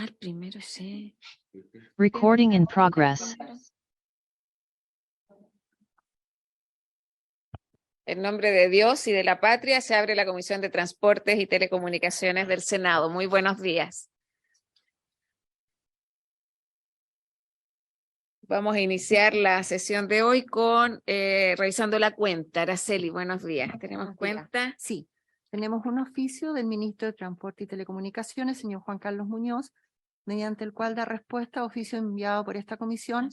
el primero sí. Recording in progress. En nombre de Dios y de la patria se abre la Comisión de Transportes y Telecomunicaciones del Senado. Muy buenos días. Vamos a iniciar la sesión de hoy con revisando la cuenta. Araceli, buenos días. ¿Tenemos Buenos días. cuenta? Sí, tenemos un oficio del ministro de Transporte y Telecomunicaciones, señor Juan Carlos Muñoz, mediante el cual da respuesta a oficio enviado por esta comisión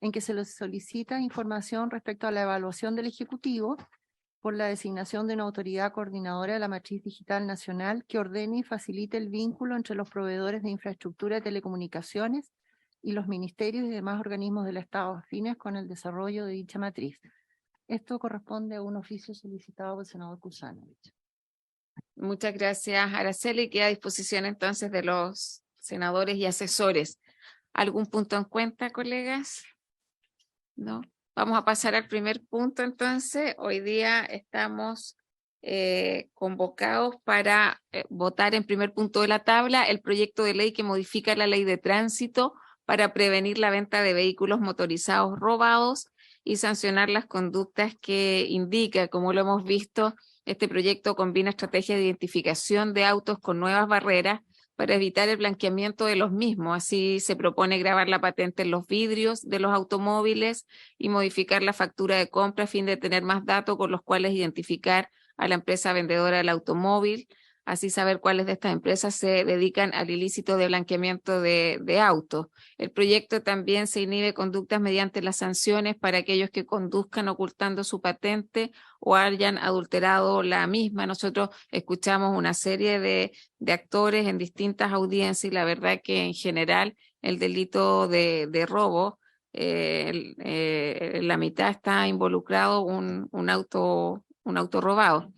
en que se le solicita información respecto a la evaluación del Ejecutivo por la designación de una autoridad coordinadora de la matriz digital nacional que ordene y facilite el vínculo entre los proveedores de infraestructura de telecomunicaciones y los ministerios y demás organismos del Estado afines con el desarrollo de dicha matriz. Esto corresponde a un oficio solicitado por el senador Kuzanovich. Muchas gracias, Araceli. Queda a disposición entonces de los senadores y asesores. ¿Algún punto en cuenta, colegas? ¿No? Vamos a pasar al primer punto entonces. Hoy día estamos convocados para votar en primer punto de la tabla el proyecto de ley que modifica la ley de tránsito para prevenir la venta de vehículos motorizados robados y sancionar las conductas que indica. Como lo hemos visto, este proyecto combina estrategias de identificación de autos con nuevas barreras para evitar el blanqueamiento de los mismos. Así se propone grabar la patente en los vidrios de los automóviles y modificar la factura de compra a fin de tener más datos con los cuales identificar a la empresa vendedora del automóvil, así saber cuáles de estas empresas se dedican al ilícito de blanqueamiento de autos. El proyecto también se inhibe conductas mediante las sanciones para aquellos que conduzcan ocultando su patente o hayan adulterado la misma. Nosotros escuchamos una serie de actores en distintas audiencias y la verdad que en general el delito de robo, la mitad está involucrado un auto robado.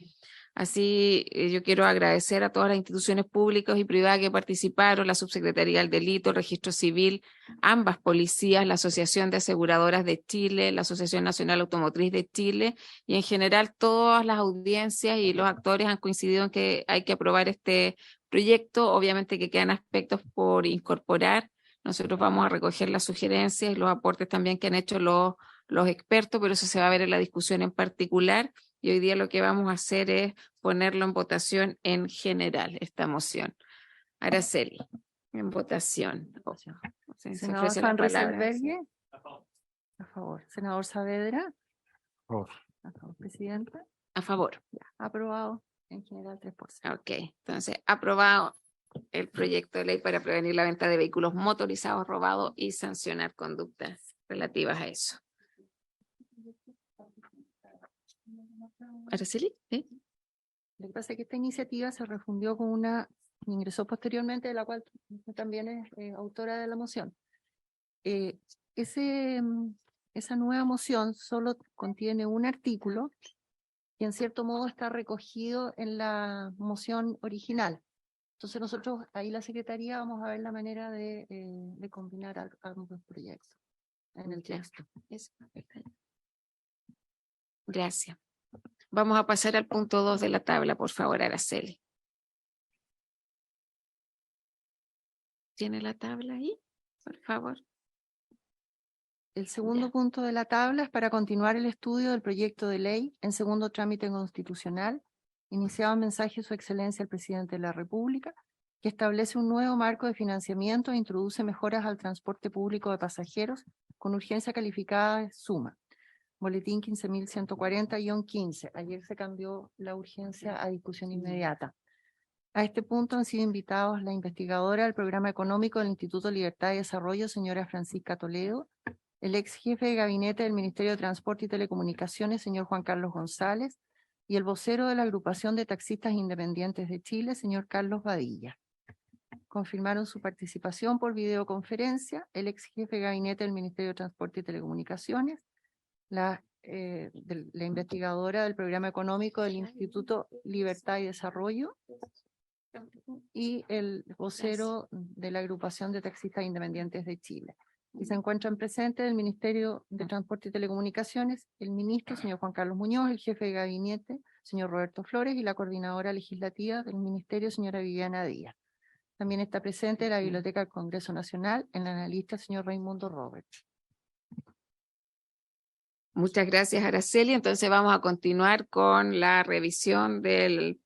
Así, yo quiero agradecer a todas las instituciones públicas y privadas que participaron, la Subsecretaría del Delito, el Registro Civil, ambas policías, la Asociación de Aseguradoras de Chile, la Asociación Nacional Automotriz de Chile y en general todas las audiencias y los actores han coincidido en que hay que aprobar este proyecto. Obviamente que quedan aspectos por incorporar. Nosotros vamos a recoger las sugerencias y los aportes también que han hecho los expertos, pero eso se va a ver en la discusión en particular. Y hoy día lo que vamos a hacer es ponerlo en votación en general, esta moción. Araceli, en votación. Se Senador ofrece la Van palabra. Rieselberghe. A favor. Senador Saavedra. A favor. A favor. Presidenta. A favor. Aprobado en general 3%. Ok, entonces aprobado el proyecto de ley para prevenir la venta de vehículos motorizados robados y sancionar conductas relativas a eso. Araceli, ¿sí? Lo que pasa es que esta iniciativa se refundió con una, ingresó posteriormente, de la cual también es autora de la moción. Esa nueva moción solo contiene un artículo que en cierto modo está recogido en la moción original. Entonces nosotros, ahí la Secretaría, vamos a ver la manera de combinar ambos proyectos en el texto. Gracias. Vamos a pasar al punto 2 de la tabla, por favor, Araceli. ¿Tiene la tabla ahí? Por favor. El segundo Ya. punto de la tabla es para continuar el estudio del proyecto de ley en segundo trámite constitucional, iniciado en mensaje de su excelencia el presidente de la República, que establece un nuevo marco de financiamiento e introduce mejoras al transporte público de pasajeros con urgencia calificada de suma. Boletín 15.140-15. Ayer se cambió la urgencia a discusión inmediata. A este punto han sido invitados la investigadora del Programa Económico del Instituto Libertad y Desarrollo, señora Francisca Toledo, el ex jefe de gabinete del Ministerio de Transporte y Telecomunicaciones, señor Juan Carlos González, y el vocero de la Agrupación de Taxistas Independientes de Chile, señor Carlos Badilla. Confirmaron su participación por videoconferencia el ex jefe de gabinete del Ministerio de Transporte y Telecomunicaciones, la investigadora del Programa Económico del Instituto Libertad y Desarrollo y el vocero de la Agrupación de Taxistas Independientes de Chile. Y se encuentran presentes del Ministerio de Transporte y Telecomunicaciones, el ministro, señor Juan Carlos Muñoz, el jefe de gabinete, señor Roberto Flores, y la coordinadora legislativa del ministerio, señora Viviana Díaz. También está presente en la Biblioteca del Congreso Nacional el analista señor Raimundo Roberts. Muchas gracias, Araceli. Entonces vamos a continuar con la revisión del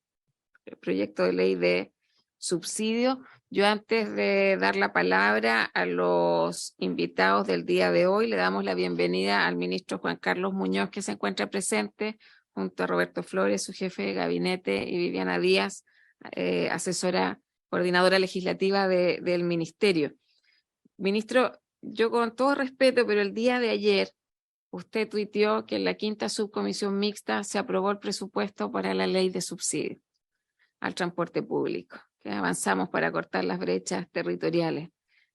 proyecto de ley de subsidio. Yo antes de dar la palabra a los invitados del día de hoy, le damos la bienvenida al ministro Juan Carlos Muñoz, que se encuentra presente, junto a Roberto Flores, su jefe de gabinete, y Viviana Díaz, asesora, coordinadora legislativa del ministerio. Ministro, yo con todo respeto, pero el día de ayer usted tuiteó que en la 5ª subcomisión mixta se aprobó el presupuesto para la ley de subsidio al transporte público, que avanzamos para cortar las brechas territoriales.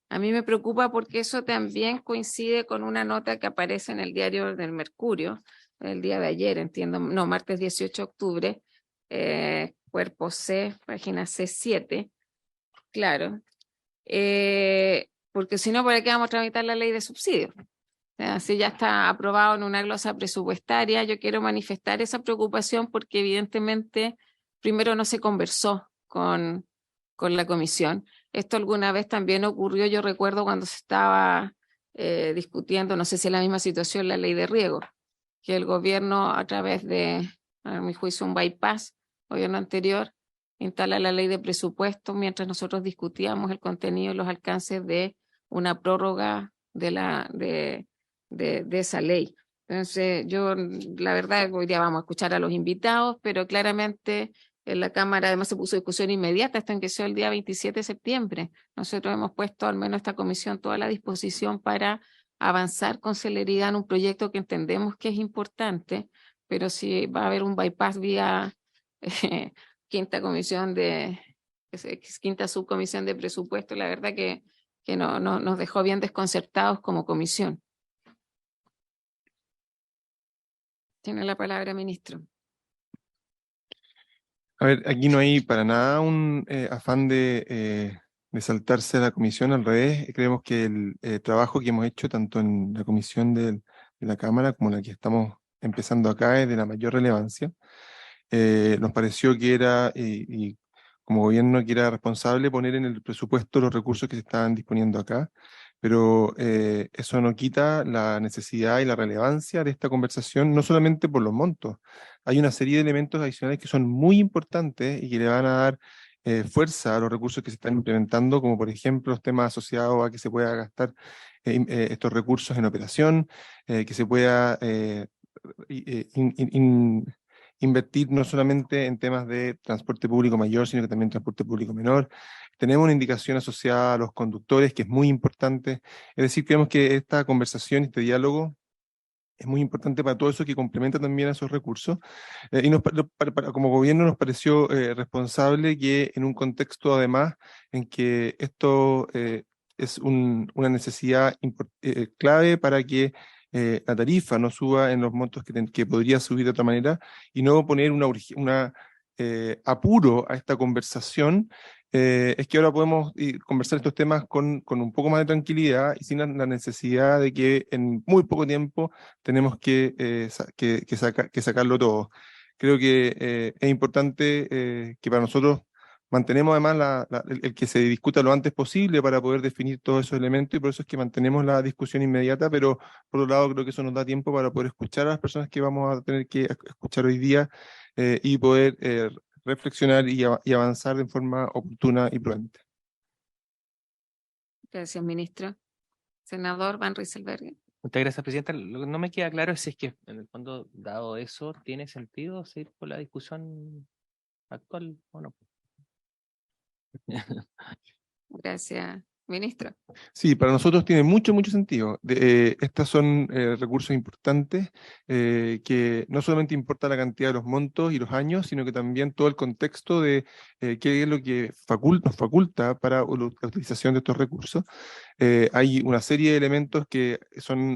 A mí me preocupa porque eso también coincide con una nota que aparece en el diario del Mercurio, el día de ayer, entiendo, no, martes 18 de octubre, cuerpo C, página C7, claro, porque si no, ¿para qué vamos a tramitar la ley de subsidio? Si ya está aprobado en una glosa presupuestaria, yo quiero manifestar esa preocupación porque evidentemente primero no se conversó con la comisión. Esto alguna vez también ocurrió, yo recuerdo cuando se estaba discutiendo, no sé si es la misma situación, la ley de riego, que el gobierno a través de, a mi juicio, un bypass, gobierno anterior, instala la ley de presupuesto mientras nosotros discutíamos el contenido y los alcances de una prórroga de esa ley. Entonces, yo, la verdad, hoy día vamos a escuchar a los invitados, pero claramente en la Cámara además se puso discusión inmediata hasta que sea el día 27 de septiembre. Nosotros hemos puesto, al menos esta comisión, toda la disposición para avanzar con celeridad en un proyecto que entendemos que es importante, pero si va a haber un bypass vía quinta subcomisión de presupuesto, la verdad que no, nos dejó bien desconcertados como comisión. Tiene la palabra, ministro. A ver, aquí no hay para nada un afán de saltarse a la comisión, al revés. Creemos que el trabajo que hemos hecho tanto en la comisión de la Cámara como la que estamos empezando acá es de la mayor relevancia. Nos pareció que era, y como gobierno que era responsable, poner en el presupuesto los recursos que se estaban disponiendo acá, pero eso no quita la necesidad y la relevancia de esta conversación, no solamente por los montos. Hay una serie de elementos adicionales que son muy importantes y que le van a dar fuerza a los recursos que se están implementando, como por ejemplo los temas asociados a que se pueda gastar estos recursos en operación, que se pueda invertir no solamente en temas de transporte público mayor, sino que también transporte público menor. Tenemos una indicación asociada a los conductores, que es muy importante. Es decir, creemos que esta conversación, este diálogo, es muy importante para todo eso que complementa también a esos recursos. Y como gobierno nos pareció responsable que en un contexto además en que esto es una necesidad clave para que la tarifa no suba en los montos que podría subir de otra manera y no poner una apuro a esta conversación, es que ahora podemos conversar estos temas con un poco más de tranquilidad y sin la necesidad de que en muy poco tiempo tenemos que sacarlo todo. Creo que es importante que para nosotros mantenemos además el que se discuta lo antes posible para poder definir todos esos elementos y por eso es que mantenemos la discusión inmediata, pero por otro lado creo que eso nos da tiempo para poder escuchar a las personas que vamos a tener que escuchar hoy día y poder reflexionar y avanzar de forma oportuna y prudente. Gracias, ministro. Senador Van Rieselberghe. Muchas gracias, presidenta. Lo que no me queda claro es si es que, en el fondo, dado eso, ¿tiene sentido seguir con la discusión actual o no? Gracias, ministro. Sí, para nosotros tiene mucho sentido. Estos son recursos importantes que no solamente importa la cantidad de los montos y los años, sino que también todo el contexto de qué es lo que nos faculta para la utilización de estos recursos. Hay una serie de elementos que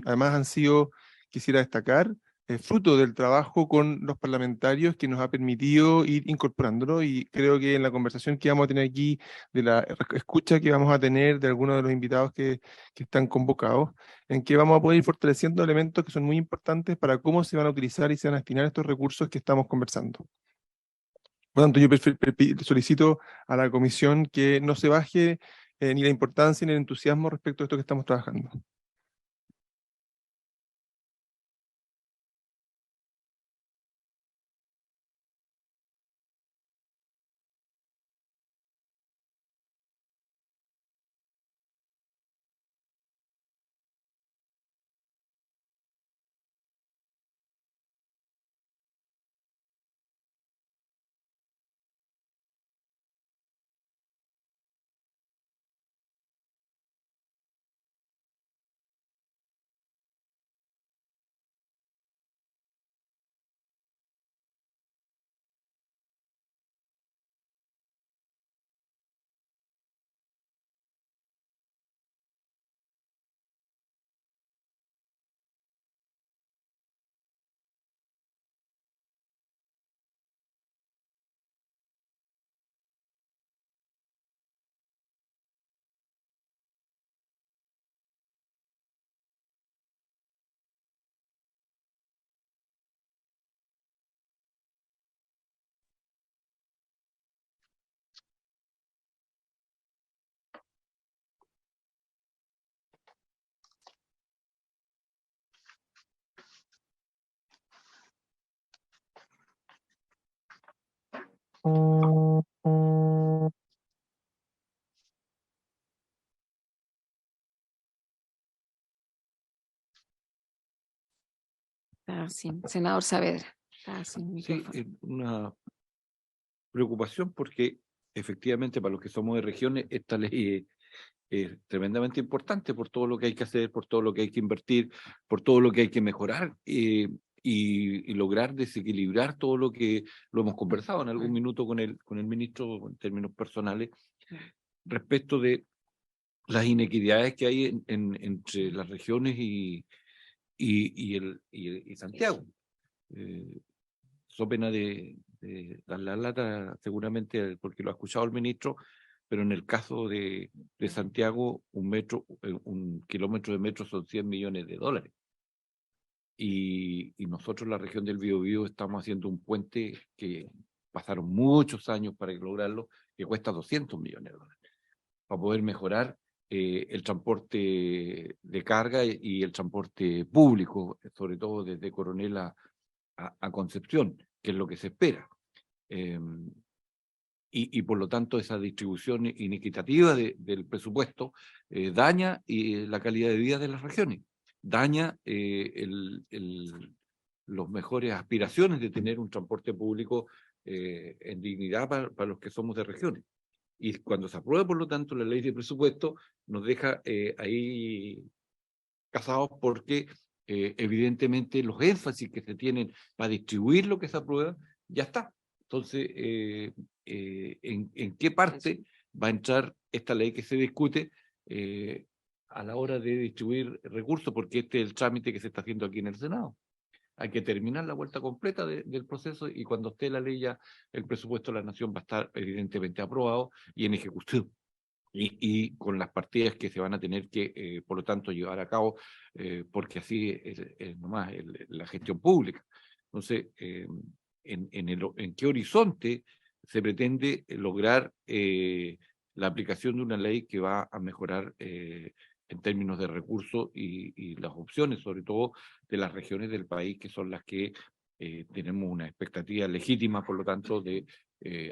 además han sido, quisiera destacar, fruto del trabajo con los parlamentarios que nos ha permitido ir incorporándolo y creo que en la conversación que vamos a tener aquí, de la escucha que vamos a tener de algunos de los invitados que están convocados, en que vamos a poder ir fortaleciendo elementos que son muy importantes para cómo se van a utilizar y se van a destinar estos recursos que estamos conversando. Por lo tanto, yo solicito a la comisión que no se baje ni la importancia ni el entusiasmo respecto a esto que estamos trabajando. Senador Saavedra. Sin Sí, micrófono. una preocupación porque efectivamente para los que somos de regiones esta ley es tremendamente importante por todo lo que hay que hacer, por todo lo que hay que invertir, por todo lo que hay que mejorar y lograr desequilibrar todo lo que lo hemos conversado en algún minuto con el ministro en términos personales respecto de las inequidades que hay entre las regiones y Santiago. So pena de dar la lata seguramente porque lo ha escuchado el ministro, pero en el caso de Santiago un kilómetro de metro son $100 millones. Y nosotros la región del Biobío estamos haciendo un puente que pasaron muchos años para lograrlo, que cuesta $200 millones para poder mejorar el transporte de carga y el transporte público, sobre todo desde Coronel a Concepción, que es lo que se espera. Y por lo tanto esa distribución inequitativa del presupuesto daña la calidad de vida de las regiones, daña los mejores aspiraciones de tener un transporte público en dignidad para los que somos de regiones. Y cuando se aprueba, por lo tanto, la ley de presupuesto, nos deja ahí casados porque evidentemente los énfasis que se tienen para distribuir lo que se aprueba, ya está. Entonces, ¿en qué parte va a entrar esta ley que se discute a la hora de distribuir recursos? Porque este es el trámite que se está haciendo aquí en el Senado. Hay que terminar la vuelta completa del proceso y cuando esté la ley ya, el presupuesto de la Nación va a estar evidentemente aprobado y en ejecución. Y con las partidas que se van a tener que, por lo tanto, llevar a cabo, porque así es nomás la gestión pública. Entonces, ¿en qué horizonte se pretende lograr la aplicación de una ley que va a mejorar en términos de recursos y las opciones, sobre todo de las regiones del país, que son las que tenemos una expectativa legítima, por lo tanto, de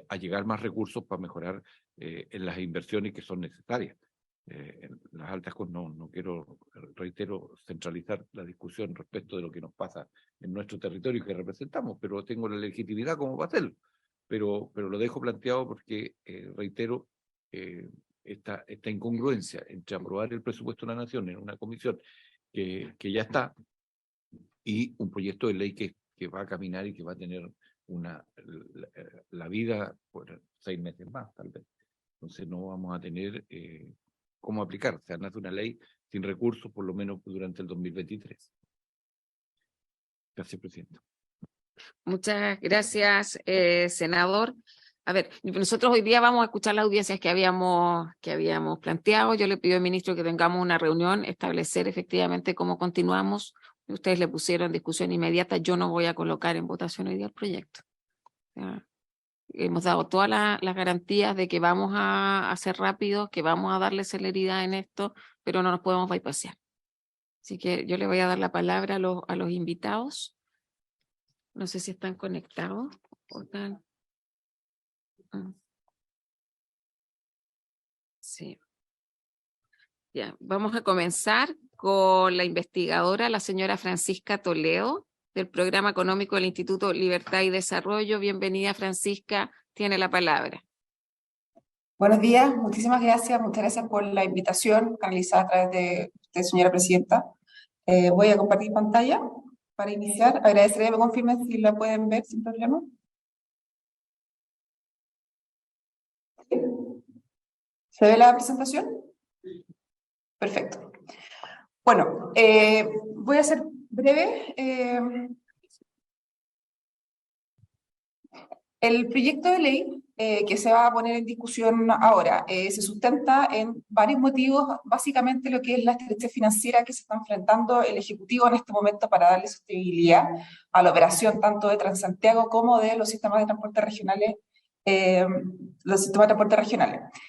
allegar más recursos para mejorar en las inversiones que son necesarias. En las altas no quiero, reitero, centralizar la discusión respecto de lo que nos pasa en nuestro territorio que representamos, pero tengo la legitimidad como para hacerlo. Pero lo dejo planteado porque, reitero, esta incongruencia entre aprobar el presupuesto de la Nación en una comisión que ya está y un proyecto de ley que va a caminar y que va a tener la vida por 6 meses más, tal vez. Entonces no vamos a tener cómo aplicar. O sea, nace una ley sin recursos, por lo menos durante el 2023. Gracias, presidente. Muchas gracias, senador. A ver, nosotros hoy día vamos a escuchar las audiencias que habíamos planteado. Yo le pido al ministro que tengamos una reunión, establecer efectivamente cómo continuamos. Ustedes le pusieron discusión inmediata. Yo no voy a colocar en votación hoy día el proyecto. hemos dado todas las garantías de que vamos a hacer rápido, que vamos a darle celeridad en esto, pero no nos podemos bypassear. Así que yo le voy a dar la palabra a los invitados. No sé si están conectados o están. Sí. Ya, vamos a comenzar con la investigadora, la señora Francisca Toledo, del Programa Económico del Instituto Libertad y Desarrollo. Bienvenida, Francisca, tiene la palabra. Buenos días, muchísimas gracias. Muchas gracias por la invitación canalizada a través de usted, señora presidenta. Voy a compartir pantalla para iniciar. Agradecería que me confirmen si la pueden ver sin problema. ¿Se ve la presentación? Perfecto. Bueno, voy a ser breve. El proyecto de ley que se va a poner en discusión ahora se sustenta en varios motivos, básicamente lo que es la estrechez financiera que se está enfrentando el Ejecutivo en este momento para darle sostenibilidad a la operación tanto de Transantiago como de los sistemas de transporte regionales.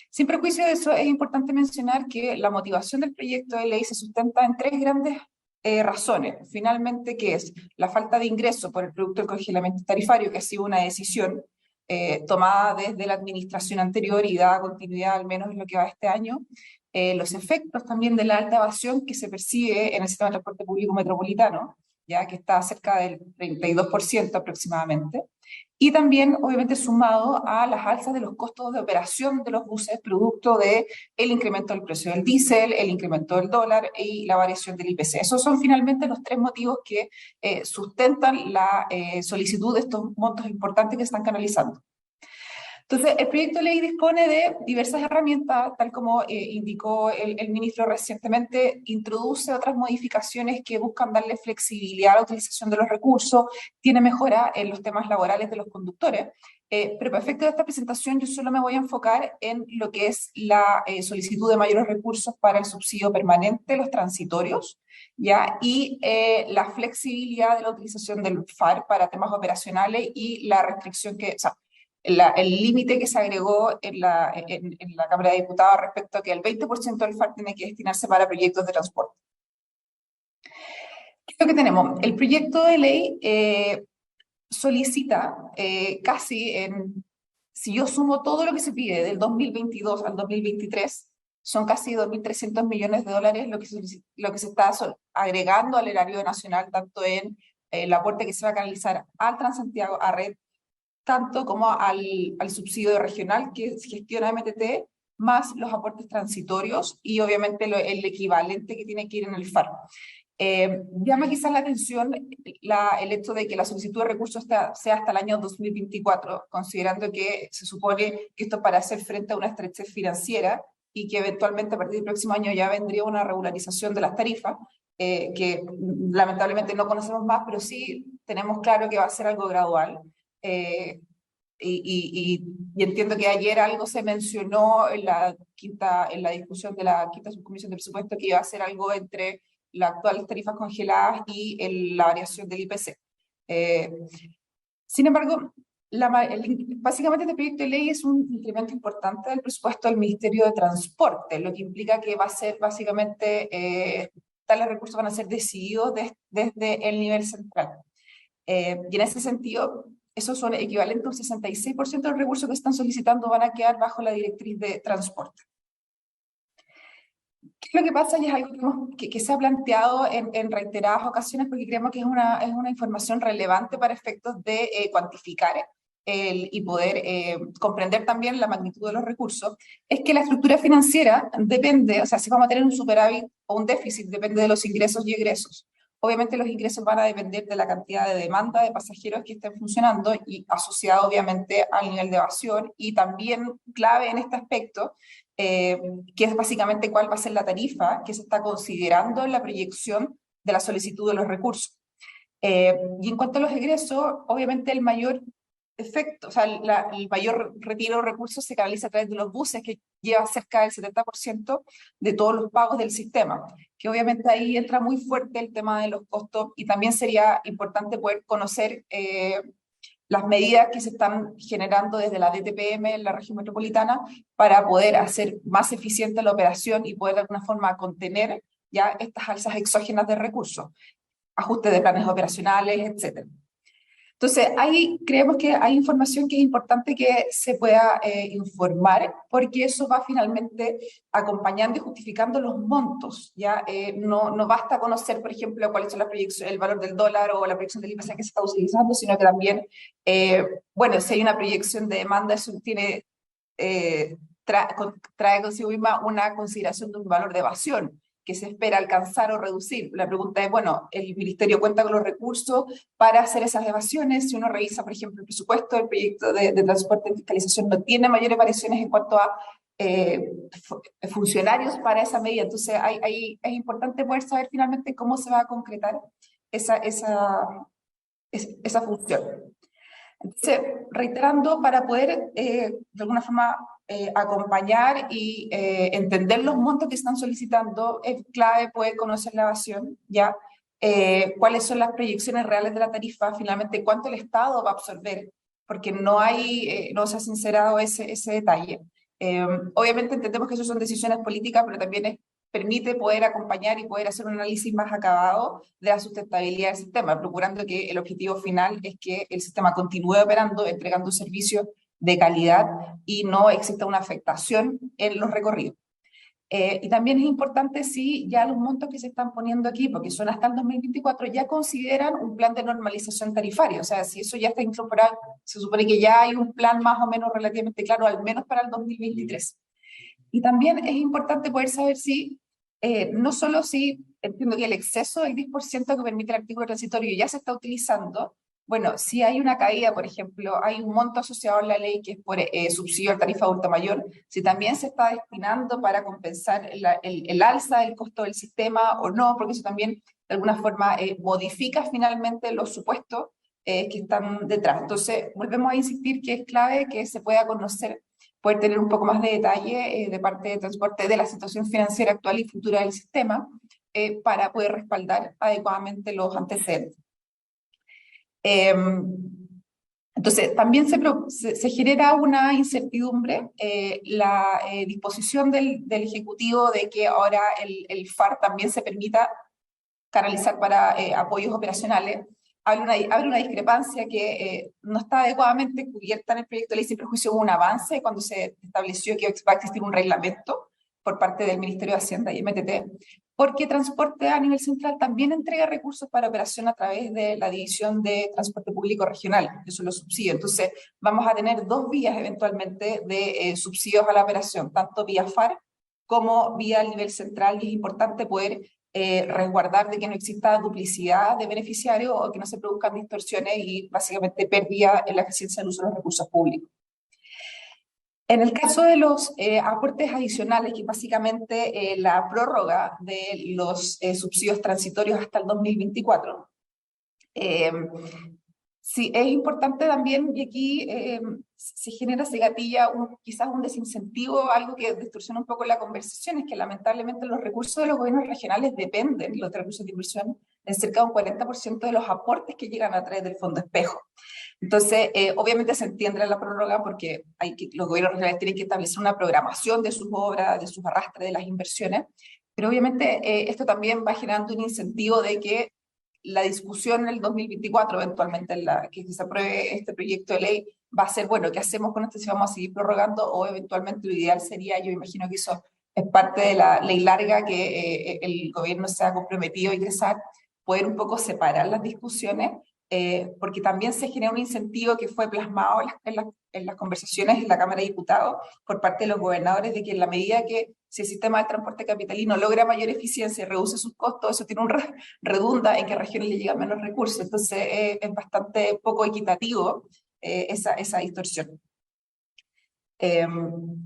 Sin perjuicio de eso, es importante mencionar que la motivación del proyecto de ley se sustenta en tres grandes razones. Finalmente, que es la falta de ingreso por el producto del congelamiento tarifario, que ha sido una decisión tomada desde la administración anterior y dada continuidad al menos en lo que va este año. Los efectos también de la alta evasión que se percibe en el sistema de transporte público metropolitano, ya que está cerca del 32% aproximadamente. Y también, obviamente, sumado a las alzas de los costos de operación de los buses, producto del incremento del precio del diésel, el incremento del dólar y la variación del IPC. Esos son finalmente los tres motivos que sustentan la solicitud de estos montos importantes que están canalizando. Entonces, el proyecto de ley dispone de diversas herramientas, tal como indicó el ministro recientemente, introduce otras modificaciones que buscan darle flexibilidad a la utilización de los recursos, tiene mejora en los temas laborales de los conductores, pero para efecto de esta presentación yo solo me voy a enfocar en lo que es la solicitud de mayores recursos para el subsidio permanente, los transitorios, ¿ya? Y la flexibilidad de la utilización del FAR para temas operacionales y la restricción que, o sea, el límite que se agregó en la Cámara de Diputados respecto a que el 20% del FAR tiene que destinarse para proyectos de transporte. ¿Qué es lo que tenemos? El proyecto de ley solicita casi si yo sumo todo lo que se pide del 2022 al 2023, son casi 2.300 millones de dólares lo que se está agregando al erario nacional, tanto en el aporte que se va a canalizar al Transantiago, a Red, tanto como al subsidio regional que gestiona MTT, más los aportes transitorios y obviamente el equivalente que tiene que ir en el FAR. Llama quizás la atención el hecho de que la solicitud de recursos sea hasta el año 2024, considerando que se supone que esto para hacer frente a una estrechez financiera y que eventualmente a partir del próximo año ya vendría una regularización de las tarifas, que lamentablemente no conocemos más, pero sí tenemos claro que va a ser algo gradual. Y entiendo que ayer algo se mencionó en la discusión de la quinta subcomisión de presupuesto que iba a ser algo entre las actuales tarifas congeladas y la variación del IPC. Sin embargo, básicamente este proyecto de ley es un incremento importante del presupuesto del Ministerio de Transporte, lo que implica que va a ser básicamente, tales recursos van a ser decididos desde el nivel central. Y en ese sentido, esos son equivalentes a un 66% de los recursos que están solicitando van a quedar bajo la directriz de transporte. ¿Qué es lo que pasa? Y es algo que se ha planteado en reiteradas ocasiones porque creemos que es una información relevante para efectos de cuantificar y poder comprender también la magnitud de los recursos, es que la estructura financiera depende, o sea, si vamos a tener un superávit o un déficit, depende de los ingresos y egresos. Obviamente los ingresos van a depender de la cantidad de demanda de pasajeros que estén funcionando y asociado obviamente al nivel de evasión y también clave en este aspecto, que es básicamente cuál va a ser la tarifa que se está considerando en la proyección de la solicitud de los recursos. Y en cuanto a los egresos, obviamente el mayor efecto, o sea, el mayor retiro de recursos se canaliza a través de los buses, que lleva cerca del 70% de todos los pagos del sistema, que obviamente ahí entra muy fuerte el tema de los costos y también sería importante poder conocer las medidas que se están generando desde la DTPM en la región metropolitana para poder hacer más eficiente la operación y poder de alguna forma contener ya estas alzas exógenas de recursos, ajuste de planes operacionales, etcétera. Entonces, ahí creemos que hay información que es importante que se pueda informar, porque eso va finalmente acompañando y justificando los montos, ¿ya? No basta conocer, por ejemplo, cuáles son las proyecciones, el valor del dólar o la proyección del IPC que se está utilizando, sino que también, bueno, si hay una proyección de demanda, eso tiene, trae consigo misma una consideración de un valor de evasión que se espera alcanzar o reducir. La pregunta es, bueno, ¿el Ministerio cuenta con los recursos para hacer esas evasiones? Si uno revisa, por ejemplo, el presupuesto del proyecto de transporte y fiscalización, no tiene mayores variaciones en cuanto a funcionarios para esa medida. Entonces, es importante poder saber finalmente cómo se va a concretar esa función. Entonces, reiterando, para poder de alguna forma acompañar y entender los montos que están solicitando, es clave poder conocer la evasión, ¿ya? Cuáles son las proyecciones reales de la tarifa, finalmente cuánto el Estado va a absorber, porque no se ha sincerado ese detalle. Obviamente entendemos que eso son decisiones políticas, pero también permite poder acompañar y poder hacer un análisis más acabado de la sustentabilidad del sistema, procurando que el objetivo final es que el sistema continúe operando, entregando servicios de calidad y no exista una afectación en los recorridos. Y también es importante si ya los montos que se están poniendo aquí, porque son hasta el 2024, ya consideran un plan de normalización tarifaria, o sea, si eso ya está incorporado, se supone que ya hay un plan más o menos relativamente claro, al menos para el 2023. Y también es importante poder saber si, no solo si, entiendo que el exceso del 10% que permite el artículo transitorio ya se está utilizando, bueno, si hay una caída, por ejemplo, hay un monto asociado en la ley que es por subsidio a tarifa adulta mayor, si también se está destinando para compensar el alza del costo del sistema o no, porque eso también de alguna forma modifica finalmente los supuestos que están detrás. Entonces, volvemos a insistir que es clave que se pueda conocer, poder tener un poco más de detalle de parte de transporte de la situación financiera actual y futura del sistema para poder respaldar adecuadamente los antecedentes. Entonces, también se genera una incertidumbre, la disposición del Ejecutivo de que ahora el FAR también se permita canalizar para apoyos operacionales, abre una discrepancia que no está adecuadamente cubierta en el proyecto de ley. Sin perjuicio hubo un avance cuando se estableció que va a existir un reglamento por parte del Ministerio de Hacienda y MTT, porque Transporte a nivel central también entrega recursos para operación a través de la División de Transporte Público Regional, eso lo subsidia. Entonces vamos a tener dos vías eventualmente de subsidios a la operación, tanto vía FAR como vía al nivel central, y es importante poder resguardar de que no exista duplicidad de beneficiarios o que no se produzcan distorsiones y básicamente pérdida en la eficiencia del uso de los recursos públicos. En el caso de los aportes adicionales, que básicamente la prórroga de los subsidios transitorios hasta el 2024, sí, es importante también, y aquí se genera, se gatilla quizás un desincentivo, algo que distorsiona un poco la conversación, es que lamentablemente los recursos de los gobiernos regionales dependen, los recursos de inversión, en cerca de un 40% de los aportes que llegan a través del Fondo Espejo. Entonces, obviamente se entiende la prórroga porque los gobiernos regionales tienen que establecer una programación de sus obras, de sus arrastres, de las inversiones, pero obviamente esto también va generando un incentivo de que la discusión en el 2024, eventualmente en la que se apruebe este proyecto de ley, va a ser, bueno, ¿qué hacemos con esto? Si vamos a seguir prorrogando, o eventualmente lo ideal sería, yo imagino que eso es parte de la ley larga que el gobierno se ha comprometido a ingresar, poder un poco separar las discusiones, porque también se genera un incentivo que fue plasmado en las conversaciones en la Cámara de Diputados por parte de los gobernadores, de que en la medida que si el sistema de transporte capitalino logra mayor eficiencia y reduce sus costos, eso tiene redunda en que a regiones le llegan menos recursos. Entonces es bastante poco equitativo esa distorsión.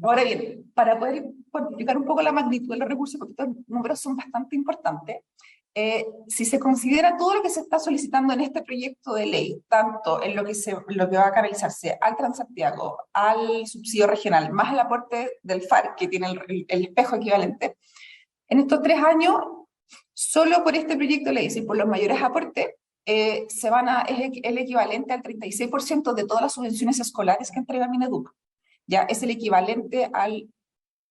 Ahora bien, para poder cuantificar un poco la magnitud de los recursos, porque estos números son bastante importantes, si se considera todo lo que se está solicitando en este proyecto de ley, tanto en lo que va a canalizarse al Transantiago, al subsidio regional, más el aporte del FAR, que tiene el espejo equivalente, en estos 3 años, solo por este proyecto de ley, es decir, por los mayores aportes, es el equivalente al 36% de todas las subvenciones escolares que entrega Mineduc. Ya es el equivalente al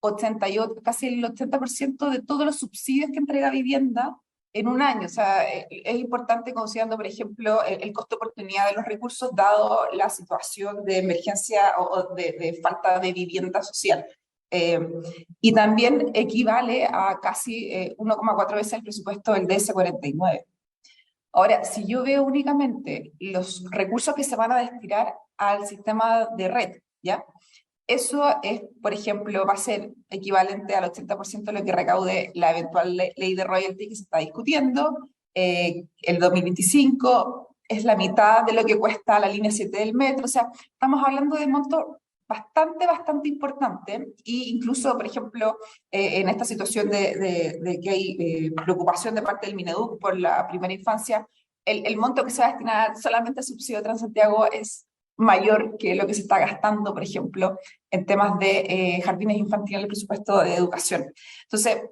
88, casi el 80% de todos los subsidios que entrega vivienda en un año. O sea, es importante considerando, por ejemplo, el costo de oportunidad de los recursos dado la situación de emergencia o de falta de vivienda social. Y también equivale a casi 1,4 veces el presupuesto del DS49. Ahora, si yo veo únicamente los recursos que se van a destinar al sistema de red, ¿ya? Eso es, por ejemplo, va a ser equivalente al 80% de lo que recaude la eventual ley de royalty que se está discutiendo. El 2025 es la mitad de lo que cuesta la línea 7 del metro. O sea, estamos hablando de montos bastante importante, e incluso, por ejemplo, en esta situación de que hay preocupación de parte del Mineduc por la primera infancia, el monto que se va a destinar solamente a subsidio de Transantiago es mayor que lo que se está gastando, por ejemplo, en temas de jardines infantiles, el presupuesto de educación. Entonces,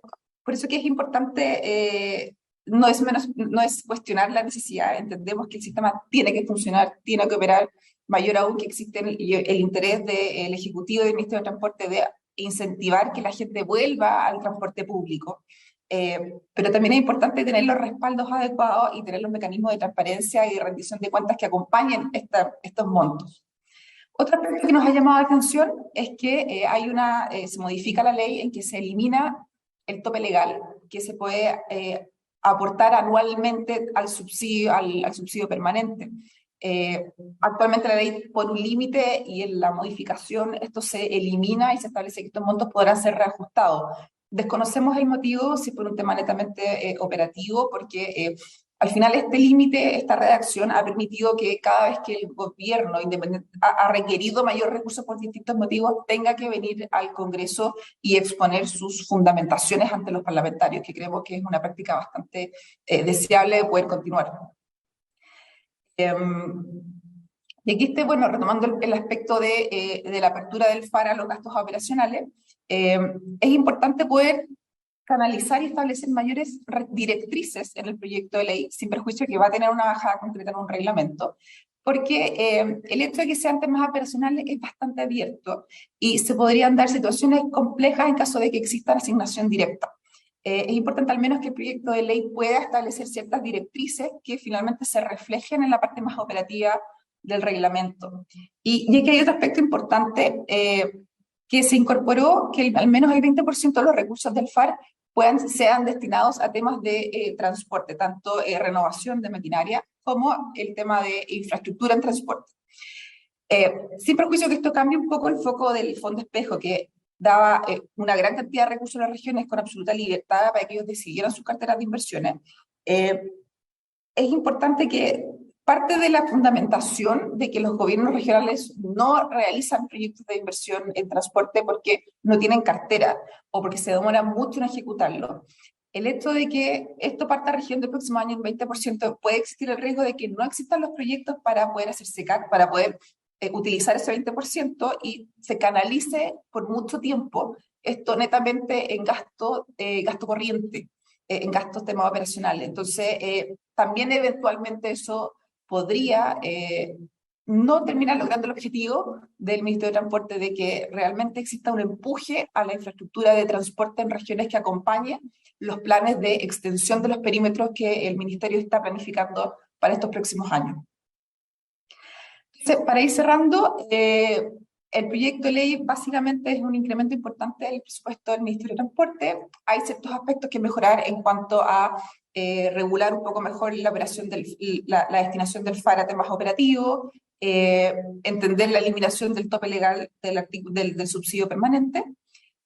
por eso que es importante, no es cuestionar la necesidad, entendemos que el sistema tiene que funcionar, tiene que operar, mayor aún que existe el interés del Ejecutivo y del Ministerio de Transporte de incentivar que la gente vuelva al transporte público. Pero también es importante tener los respaldos adecuados y tener los mecanismos de transparencia y de rendición de cuentas que acompañen estos montos. Otro aspecto que nos ha llamado la atención es que se modifica la ley en que se elimina el tope legal que se puede aportar anualmente al subsidio permanente. Actualmente la ley pone un límite y en la modificación esto se elimina y se establece que estos montos podrán ser reajustados. Desconocemos el motivo, si por un tema netamente operativo, porque al final este límite, esta redacción ha permitido que cada vez que el gobierno independiente ha requerido mayor recursos por distintos motivos, tenga que venir al Congreso y exponer sus fundamentaciones ante los parlamentarios, que creemos que es una práctica bastante deseable de poder continuar. Y aquí retomando el aspecto de la apertura del FAR a los gastos operacionales, es importante poder canalizar y establecer mayores directrices en el proyecto de ley, sin perjuicio que va a tener una bajada concreta en un reglamento, porque el hecho de que sean temas operacionales es bastante abierto y se podrían dar situaciones complejas en caso de que exista asignación directa. Es importante al menos que el proyecto de ley pueda establecer ciertas directrices que finalmente se reflejen en la parte más operativa del reglamento. Y aquí hay otro aspecto importante que se incorporó, que al menos el 20% de los recursos del FAR sean destinados a temas de transporte, tanto renovación de maquinaria como el tema de infraestructura en transporte. Sin perjuicio que esto cambie un poco el foco del Fondo Espejo, que daba una gran cantidad de recursos a las regiones con absoluta libertad para que ellos decidieran sus carteras de inversiones. Es importante que parte de la fundamentación de que los gobiernos regionales no realizan proyectos de inversión en transporte porque no tienen cartera o porque se demoran mucho en ejecutarlo. El hecho de que esto parta región del próximo año en 20%, puede existir el riesgo de que no existan los proyectos para poder hacerse para poder utilizar ese 20% y se canalice por mucho tiempo esto netamente en gasto corriente, en gastos temas operacionales. Entonces, también eventualmente eso podría no terminar logrando el objetivo del Ministerio de Transporte de que realmente exista un empuje a la infraestructura de transporte en regiones que acompañe los planes de extensión de los perímetros que el Ministerio está planificando para estos próximos años. Entonces, para ir cerrando, el proyecto de ley básicamente es un incremento importante del presupuesto del Ministerio de Transporte. Hay ciertos aspectos que mejorar en cuanto a regular un poco mejor la operación la destinación del FAR a temas operativos, entender la eliminación del tope legal del subsidio permanente.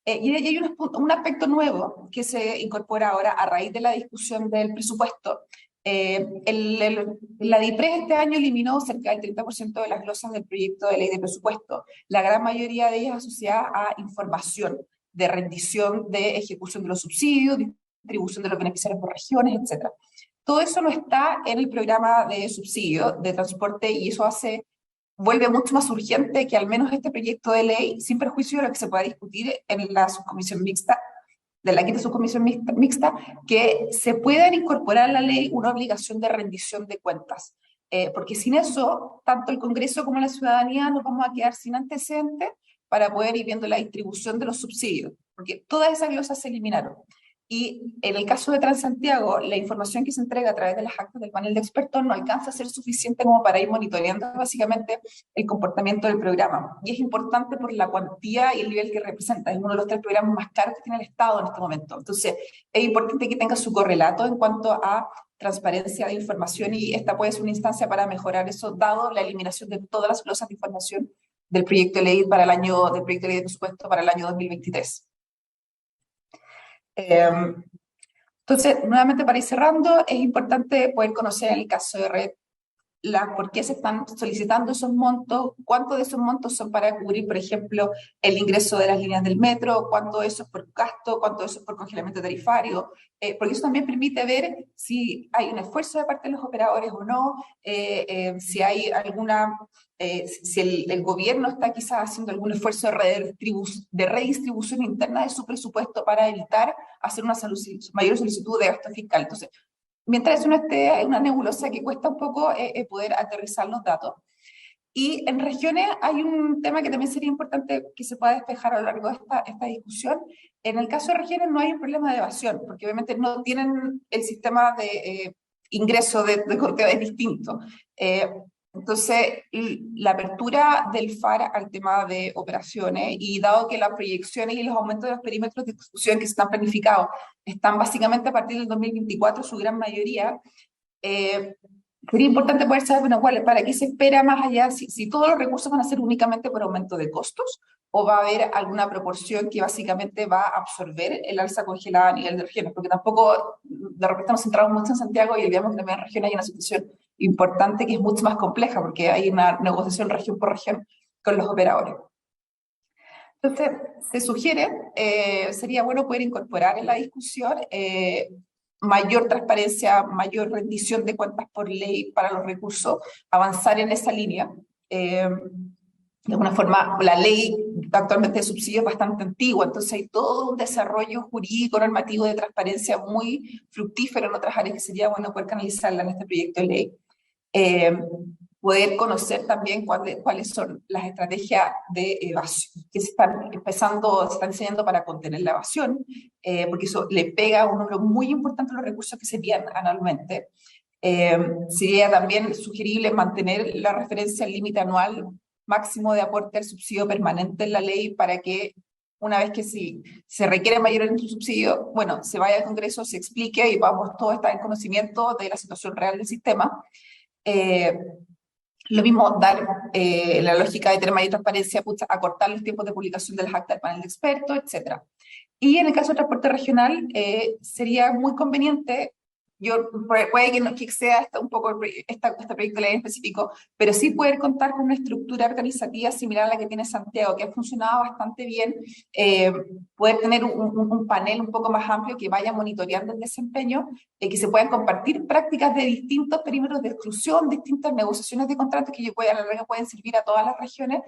Y hay un aspecto nuevo que se incorpora ahora a raíz de la discusión del presupuesto. La DIPRES este año eliminó cerca del 30% de las glosas del proyecto de ley de presupuesto, la gran mayoría de ellas asociadas a información de rendición de ejecución de los subsidios, distribución de los beneficiarios por regiones, etc. Todo eso no está en el programa de subsidio de transporte y eso vuelve mucho más urgente que al menos este proyecto de ley, sin perjuicio de lo que se pueda discutir en la subcomisión mixta, de la quinta subcomisión mixta, que se pueda incorporar a la ley una obligación de rendición de cuentas. Porque sin eso, tanto el Congreso como la ciudadanía nos vamos a quedar sin antecedentes para poder ir viendo la distribución de los subsidios, porque todas esas glosas se eliminaron. Y en el caso de Transantiago, la información que se entrega a través de las actas del panel de expertos no alcanza a ser suficiente como para ir monitoreando básicamente el comportamiento del programa. Y es importante por la cuantía y el nivel que representa. Es uno de los 3 programas más caros que tiene el Estado en este momento. Entonces, es importante que tenga su correlato en cuanto a transparencia de información, y esta puede ser una instancia para mejorar eso, dado la eliminación de todas las glosas de información del proyecto de ley del proyecto de ley de presupuesto para el año 2023. Entonces, nuevamente para ir cerrando, es importante poder conocer en el caso de Red por qué se están solicitando esos montos, cuántos de esos montos son para cubrir, por ejemplo, el ingreso de las líneas del metro, cuánto de eso es por gasto, cuánto de eso es por congelamiento tarifario, porque eso también permite ver si hay un esfuerzo de parte de los operadores o no, si hay alguna, si el gobierno está quizás haciendo algún esfuerzo de redistribución interna de su presupuesto para evitar hacer una mayor solicitud de gasto fiscal. Entonces, mientras eso no esté, es una nebulosa que cuesta un poco poder aterrizar los datos. Y en regiones hay un tema que también sería importante que se pueda despejar a lo largo de esta discusión. En el caso de regiones no hay un problema de evasión, porque obviamente no tienen el sistema de ingreso de corteo es distinto. Entonces, la apertura del FAR al tema de operaciones, y dado que las proyecciones y los aumentos de los perímetros de exclusión que están planificados están básicamente a partir del 2024, su gran mayoría, sería importante poder saber, bueno, ¿para qué se espera más allá? Si todos los recursos van a ser únicamente por aumento de costos, o va a haber alguna proporción que básicamente va a absorber el alza congelada a nivel de regiones, porque tampoco de repente nos centramos mucho en Santiago y olvidamos que también en regiones hay una situación importante que es mucho más compleja, porque hay una negociación región por región con los operadores. Entonces, se sugiere, sería bueno poder incorporar en la discusión mayor transparencia, mayor rendición de cuentas por ley para los recursos, avanzar en esa línea. De alguna forma, la ley actualmente de subsidio es bastante antigua, entonces hay todo un desarrollo jurídico normativo de transparencia muy fructífero en otras áreas que sería bueno poder canalizarla en este proyecto de ley. Poder conocer también cuáles son las estrategias de evasión que se están enseñando para contener la evasión, porque eso le pega un número muy importante a los recursos que se envían anualmente. Sería también sugerible mantener la referencia al límite anual máximo de aporte al subsidio permanente en la ley, para que una vez que se requiere mayor subsidio, bueno, se vaya al Congreso, se explique y vamos todos a estar en conocimiento de la situación real del sistema. Lo mismo, dar la lógica de tener mayor transparencia, acortar los tiempos de publicación de las actas del panel de expertos, etc. Y en el caso del transporte regional, sería muy conveniente, puede que no que sea un poco este proyecto de ley en específico, pero sí poder contar con una estructura organizativa similar a la que tiene Santiago, que ha funcionado bastante bien, poder tener un panel un poco más amplio que vaya monitoreando el desempeño, que se puedan compartir prácticas de distintos perímetros de exclusión, distintas negociaciones de contratos que a la larga pueden servir a todas las regiones.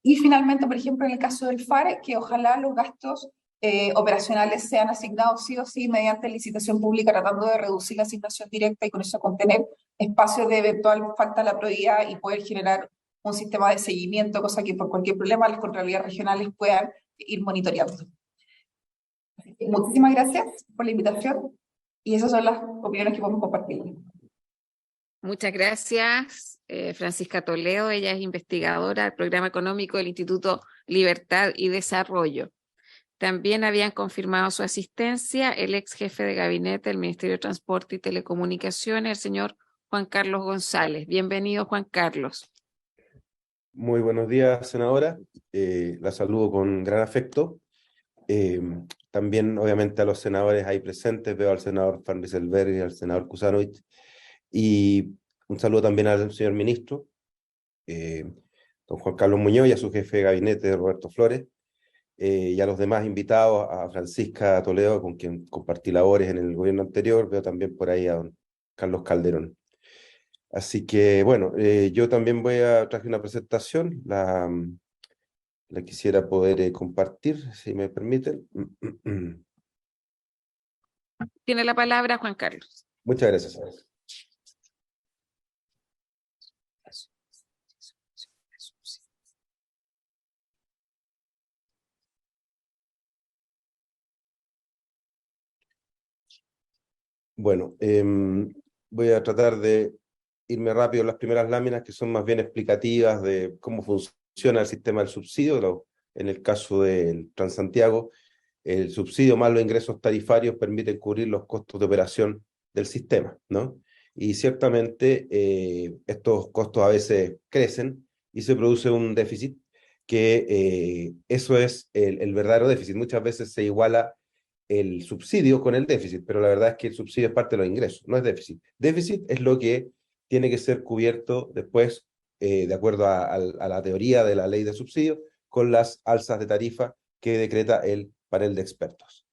Y finalmente, por ejemplo, en el caso del FAR, que ojalá los gastos operacionales sean asignados sí o sí mediante licitación pública, tratando de reducir la asignación directa y con eso contener espacios de eventual falta de la probidad y poder generar un sistema de seguimiento, cosa que por cualquier problema las contralorías regionales puedan ir monitoreando. Muchísimas gracias por la invitación, y esas son las opiniones que podemos compartir. Muchas gracias, Francisca Toledo. Ella es investigadora del Programa Económico del Instituto Libertad y Desarrollo. También habían confirmado su asistencia el ex jefe de gabinete del Ministerio de Transporte y Telecomunicaciones, el señor Juan Carlos González. Bienvenido, Juan Carlos. Muy buenos días, senadora. La saludo con gran afecto. También, obviamente, a los senadores ahí presentes. Veo al senador Van Rieselberg y al senador Kusanovich. Y un saludo también al señor ministro, don Juan Carlos Muñoz, y a su jefe de gabinete, Roberto Flores. Y a los demás invitados, a Francisca Toledo, con quien compartí labores en el gobierno anterior. Veo también por ahí a don Carlos Calderón. Así que, bueno, yo también traje una presentación. La quisiera poder compartir, si me permiten. Tiene la palabra Juan Carlos. Muchas gracias. Bueno, voy a tratar de irme rápido a las primeras láminas, que son más bien explicativas de cómo funciona el sistema del subsidio. En el caso del Transantiago, el subsidio más los ingresos tarifarios permiten cubrir los costos de operación del sistema, ¿no? Y ciertamente estos costos a veces crecen y se produce un déficit, que eso es el verdadero déficit. Muchas veces se iguala el subsidio con el déficit, pero la verdad es que el subsidio es parte de los ingresos, no es déficit. Déficit es lo que tiene que ser cubierto después, de acuerdo a la teoría de la ley de subsidio, con las alzas de tarifa que decreta el panel de expertos.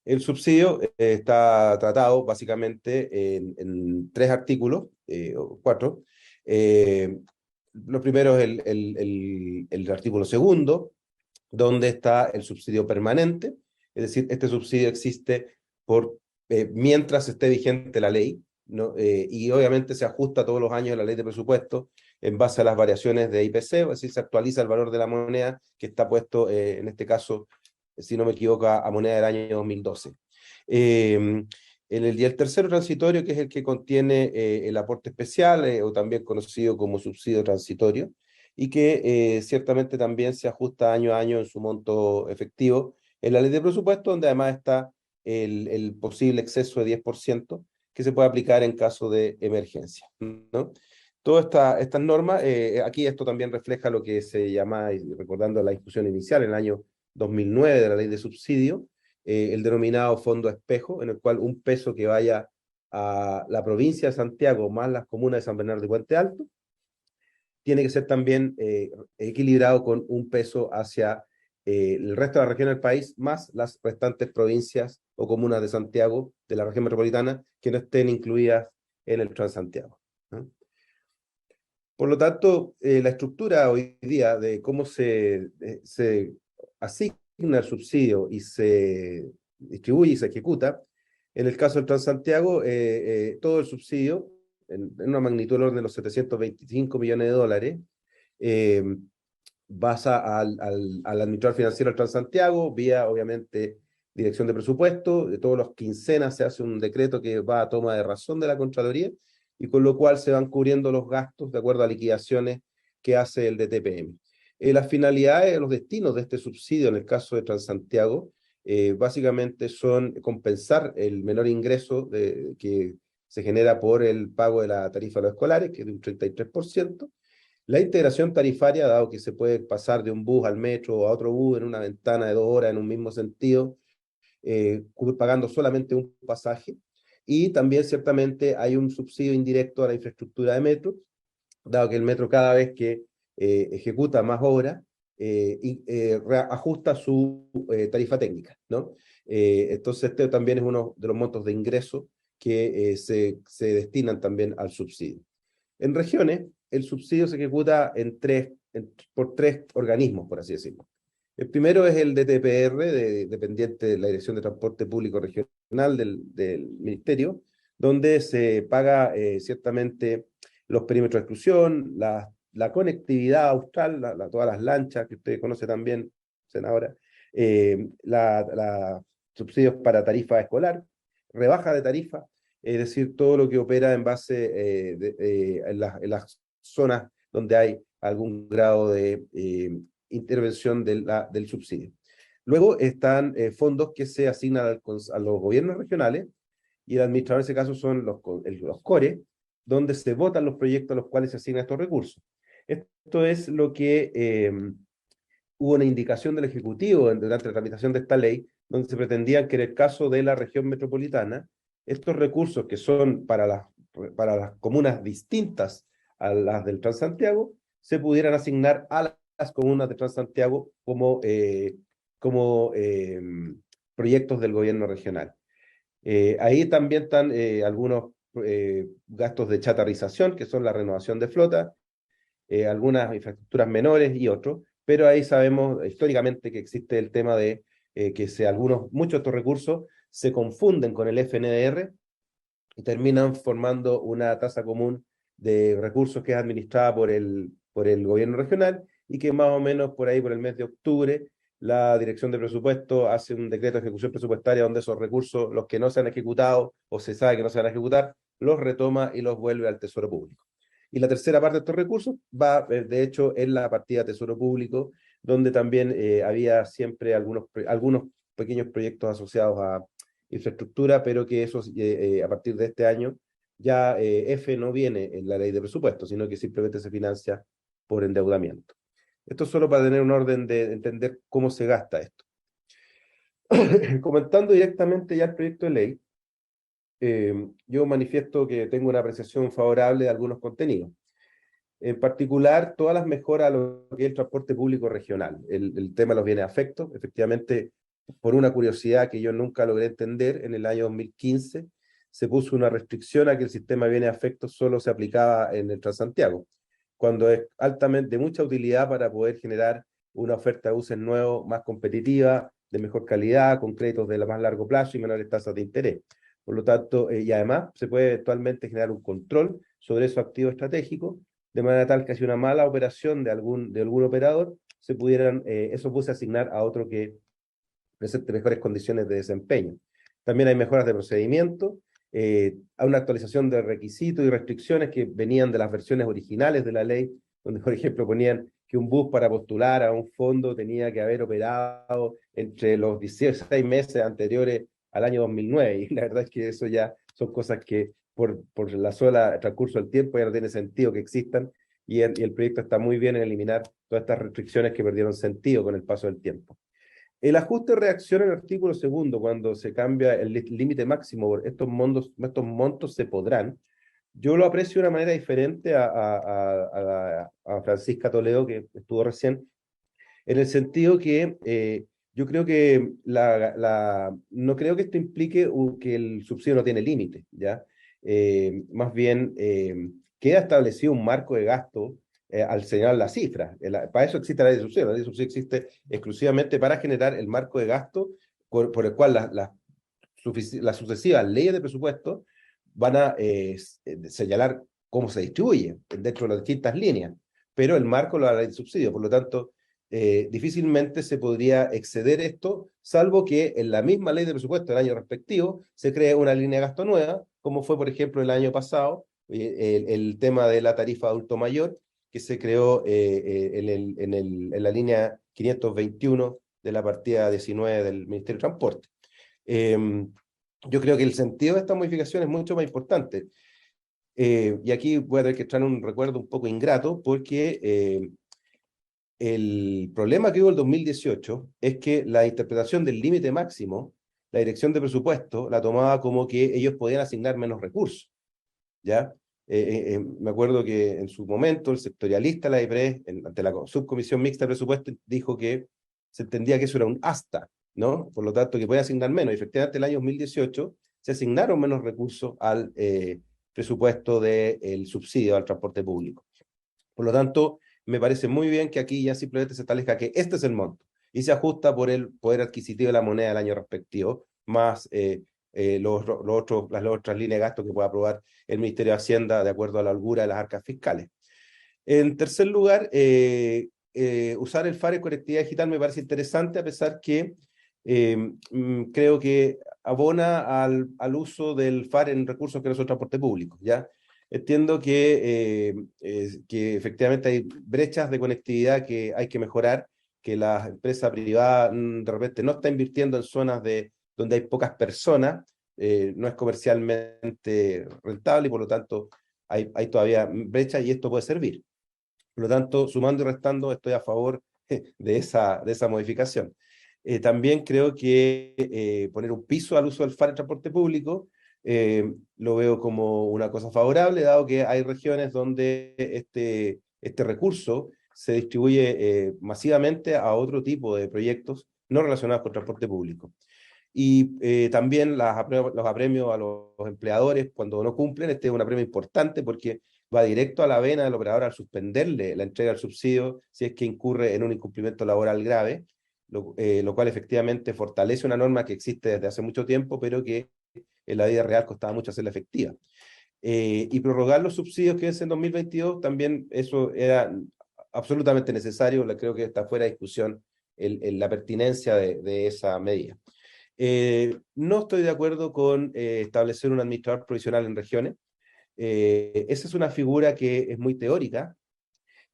El subsidio está tratado básicamente en 3 artículos, o 4. Lo primero es el artículo 2, donde está el subsidio permanente, es decir, este subsidio existe mientras esté vigente la ley, ¿no? Y obviamente se ajusta todos los años a la ley de presupuesto en base a las variaciones de IPC, es decir, se actualiza el valor de la moneda que está puesto, en este caso, si no me equivoco, a moneda del año 2012. Y el tercero transitorio, que es el que contiene el aporte especial, o también conocido como subsidio transitorio, y que ciertamente también se ajusta año a año en su monto efectivo en la ley de presupuesto, donde además está el posible exceso de 10% que se puede aplicar en caso de emergencia, ¿no? Todas estas normas, aquí esto también refleja lo que se llama, recordando la discusión inicial en el año 2009 de la ley de subsidio, el denominado fondo espejo, en el cual un peso que vaya a la provincia de Santiago más las comunas de San Bernardo y Puente Alto, tiene que ser también equilibrado con un peso hacia el resto de la región del país, más las restantes provincias o comunas de Santiago, de la región metropolitana, que no estén incluidas en el Transantiago, ¿no? Por lo tanto, la estructura hoy día de cómo se asigna el subsidio y se distribuye y se ejecuta, en el caso del Transantiago, todo el subsidio, en una magnitud del orden de los 725 millones de dólares, pasa al administrador financiero del Transantiago, vía, obviamente, dirección de presupuesto. De todos los quincenas se hace un decreto que va a toma de razón de la Contraloría, y con lo cual se van cubriendo los gastos de acuerdo a liquidaciones que hace el DTPM. Las finalidades, los destinos de este subsidio en el caso de Transantiago, básicamente son compensar el menor ingreso que se genera por el pago de la tarifa de los escolares, que es de un 33%, la integración tarifaria, dado que se puede pasar de un bus al metro o a otro bus en una ventana de 2 horas en un mismo sentido, pagando solamente un pasaje, y también ciertamente hay un subsidio indirecto a la infraestructura de metro, dado que el metro cada vez que ejecuta más obras, ajusta su tarifa técnica, ¿no? Entonces este también es uno de los montos de ingreso que se destinan también al subsidio. En regiones, el subsidio se ejecuta por 3 organismos, por así decirlo. El primero es el DTPR, dependiente de la Dirección de Transporte Público Regional del Ministerio, donde se paga ciertamente los perímetros de exclusión, la conectividad austral, todas las lanchas que usted conoce también, senadora, subsidios para tarifa escolar, rebaja de tarifa, es decir, todo lo que opera en base en las zonas donde hay algún grado de intervención del subsidio. Luego están fondos que se asignan a los gobiernos regionales, y el administrador en ese caso son los CORE, donde se votan los proyectos a los cuales se asignan estos recursos. Esto es lo que hubo una indicación del Ejecutivo durante la tramitación de esta ley, donde se pretendía que en el caso de la región metropolitana, estos recursos que son para las comunas distintas a las del Transantiago, se pudieran asignar a las comunas de Transantiago como proyectos del gobierno regional. Ahí también están algunos gastos de chatarrización, que son la renovación de flota, algunas infraestructuras menores y otros, pero ahí sabemos históricamente que existe el tema de que muchos de estos recursos se confunden con el FNDR y terminan formando una tasa común de recursos que es administrada por el gobierno regional y que más o menos por ahí, por el mes de octubre, la Dirección de Presupuesto hace un decreto de ejecución presupuestaria donde esos recursos, los que no se han ejecutado o se sabe que no se van a ejecutar, los retoma y los vuelve al Tesoro Público. Y la tercera parte de estos recursos va, de hecho, en la partida Tesoro Público, donde también había siempre algunos pequeños proyectos asociados a infraestructura, pero que esos a partir de este año ya F no viene en la ley de presupuesto, sino que simplemente se financia por endeudamiento. Esto es solo para tener un orden de entender cómo se gasta esto. Comentando directamente ya el proyecto de ley, yo manifiesto que tengo una apreciación favorable de algunos contenidos. En particular, todas las mejoras a lo que es el transporte público regional. El tema de los bienes afectos, efectivamente, por una curiosidad que yo nunca logré entender, en el año 2015 se puso una restricción a que el sistema de bienes afectos solo se aplicaba en el Transantiago, cuando es altamente de mucha utilidad para poder generar una oferta de buses nuevos más competitiva, de mejor calidad, con créditos de más largo plazo y menores tasas de interés. Por lo tanto, y además se puede eventualmente generar un control sobre esos activos estratégicos, de manera tal que si una mala operación de algún operador, se pudieran esos buses asignar a otro que presente mejores condiciones de desempeño. También hay mejoras de procedimiento, hay una actualización de requisitos y restricciones que venían de las versiones originales de la ley, donde, por ejemplo, ponían que un bus para postular a un fondo tenía que haber operado entre los 16 meses anteriores al año 2009, y la verdad es que eso ya son cosas que por la sola transcurso del tiempo ya no tiene sentido que existan, y el proyecto está muy bien en eliminar todas estas restricciones que perdieron sentido con el paso del tiempo. El ajuste de reacción en el artículo segundo, cuando se cambia el límite máximo por estos montos se podrán, yo lo aprecio de una manera diferente a Francisca Toledo, que estuvo recién, en el sentido que yo creo que no creo que esto implique que el subsidio no tiene límite, ¿ya? Más bien queda establecido un marco de gasto al señalar las cifras. Para eso existe la ley de subsidio. La ley de subsidio existe exclusivamente para generar el marco de gasto por el cual las sucesivas leyes de presupuesto van a señalar cómo se distribuye dentro de las distintas líneas, pero el marco lo da la ley de subsidio. Por lo tanto, difícilmente se podría exceder esto, salvo que en la misma ley de presupuesto del año respectivo se cree una línea de gasto nueva, como fue, por ejemplo, el año pasado, el tema de la tarifa adulto mayor, que se creó en la línea 521 de la partida 19 del Ministerio de Transporte. Yo creo que el sentido de esta modificación es mucho más importante. Y aquí voy a tener que traer un recuerdo un poco ingrato, porque el problema que hubo en el 2018 es que la interpretación del límite máximo, la dirección de presupuesto la tomaba como que ellos podían asignar menos recursos, ¿ya? Me acuerdo que en su momento el sectorialista, la IPRES, ante la subcomisión mixta de presupuesto, dijo que se entendía que eso era un hasta, ¿no? Por lo tanto, que puede asignar menos. Y efectivamente, el año 2018 se asignaron menos recursos al presupuesto del subsidio al transporte público. Por lo tanto, me parece muy bien que aquí ya simplemente se establezca que este es el monto y se ajusta por el poder adquisitivo de la moneda del año respectivo, más las otras líneas de gasto que pueda aprobar el Ministerio de Hacienda de acuerdo a la holgura de las arcas fiscales. En tercer lugar, usar el FAR en conectividad digital me parece interesante, a pesar que creo que abona al uso del FAR en recursos que no son transporte público, ¿ya? Entiendo que efectivamente hay brechas de conectividad que hay que mejorar, que la empresa privada de repente no está invirtiendo en zonas donde hay pocas personas, no es comercialmente rentable y por lo tanto hay todavía brechas y esto puede servir. Por lo tanto, sumando y restando, estoy a favor de esa modificación. También creo que poner un piso al uso del FAR en transporte público lo veo como una cosa favorable, dado que hay regiones donde este recurso se distribuye masivamente a otro tipo de proyectos no relacionados con transporte público. Y también los apremios a los empleadores cuando no cumplen, este es un apremio importante porque va directo a la vena del operador al suspenderle la entrega del subsidio si es que incurre en un incumplimiento laboral grave, lo cual efectivamente fortalece una norma que existe desde hace mucho tiempo, pero que en la vida real costaba mucho hacerla efectiva. Y prorrogar los subsidios que es en 2022, también eso era absolutamente necesario, creo que está fuera de discusión la pertinencia de esa medida. No estoy de acuerdo con establecer un administrador provisional en regiones. Esa es una figura que es muy teórica,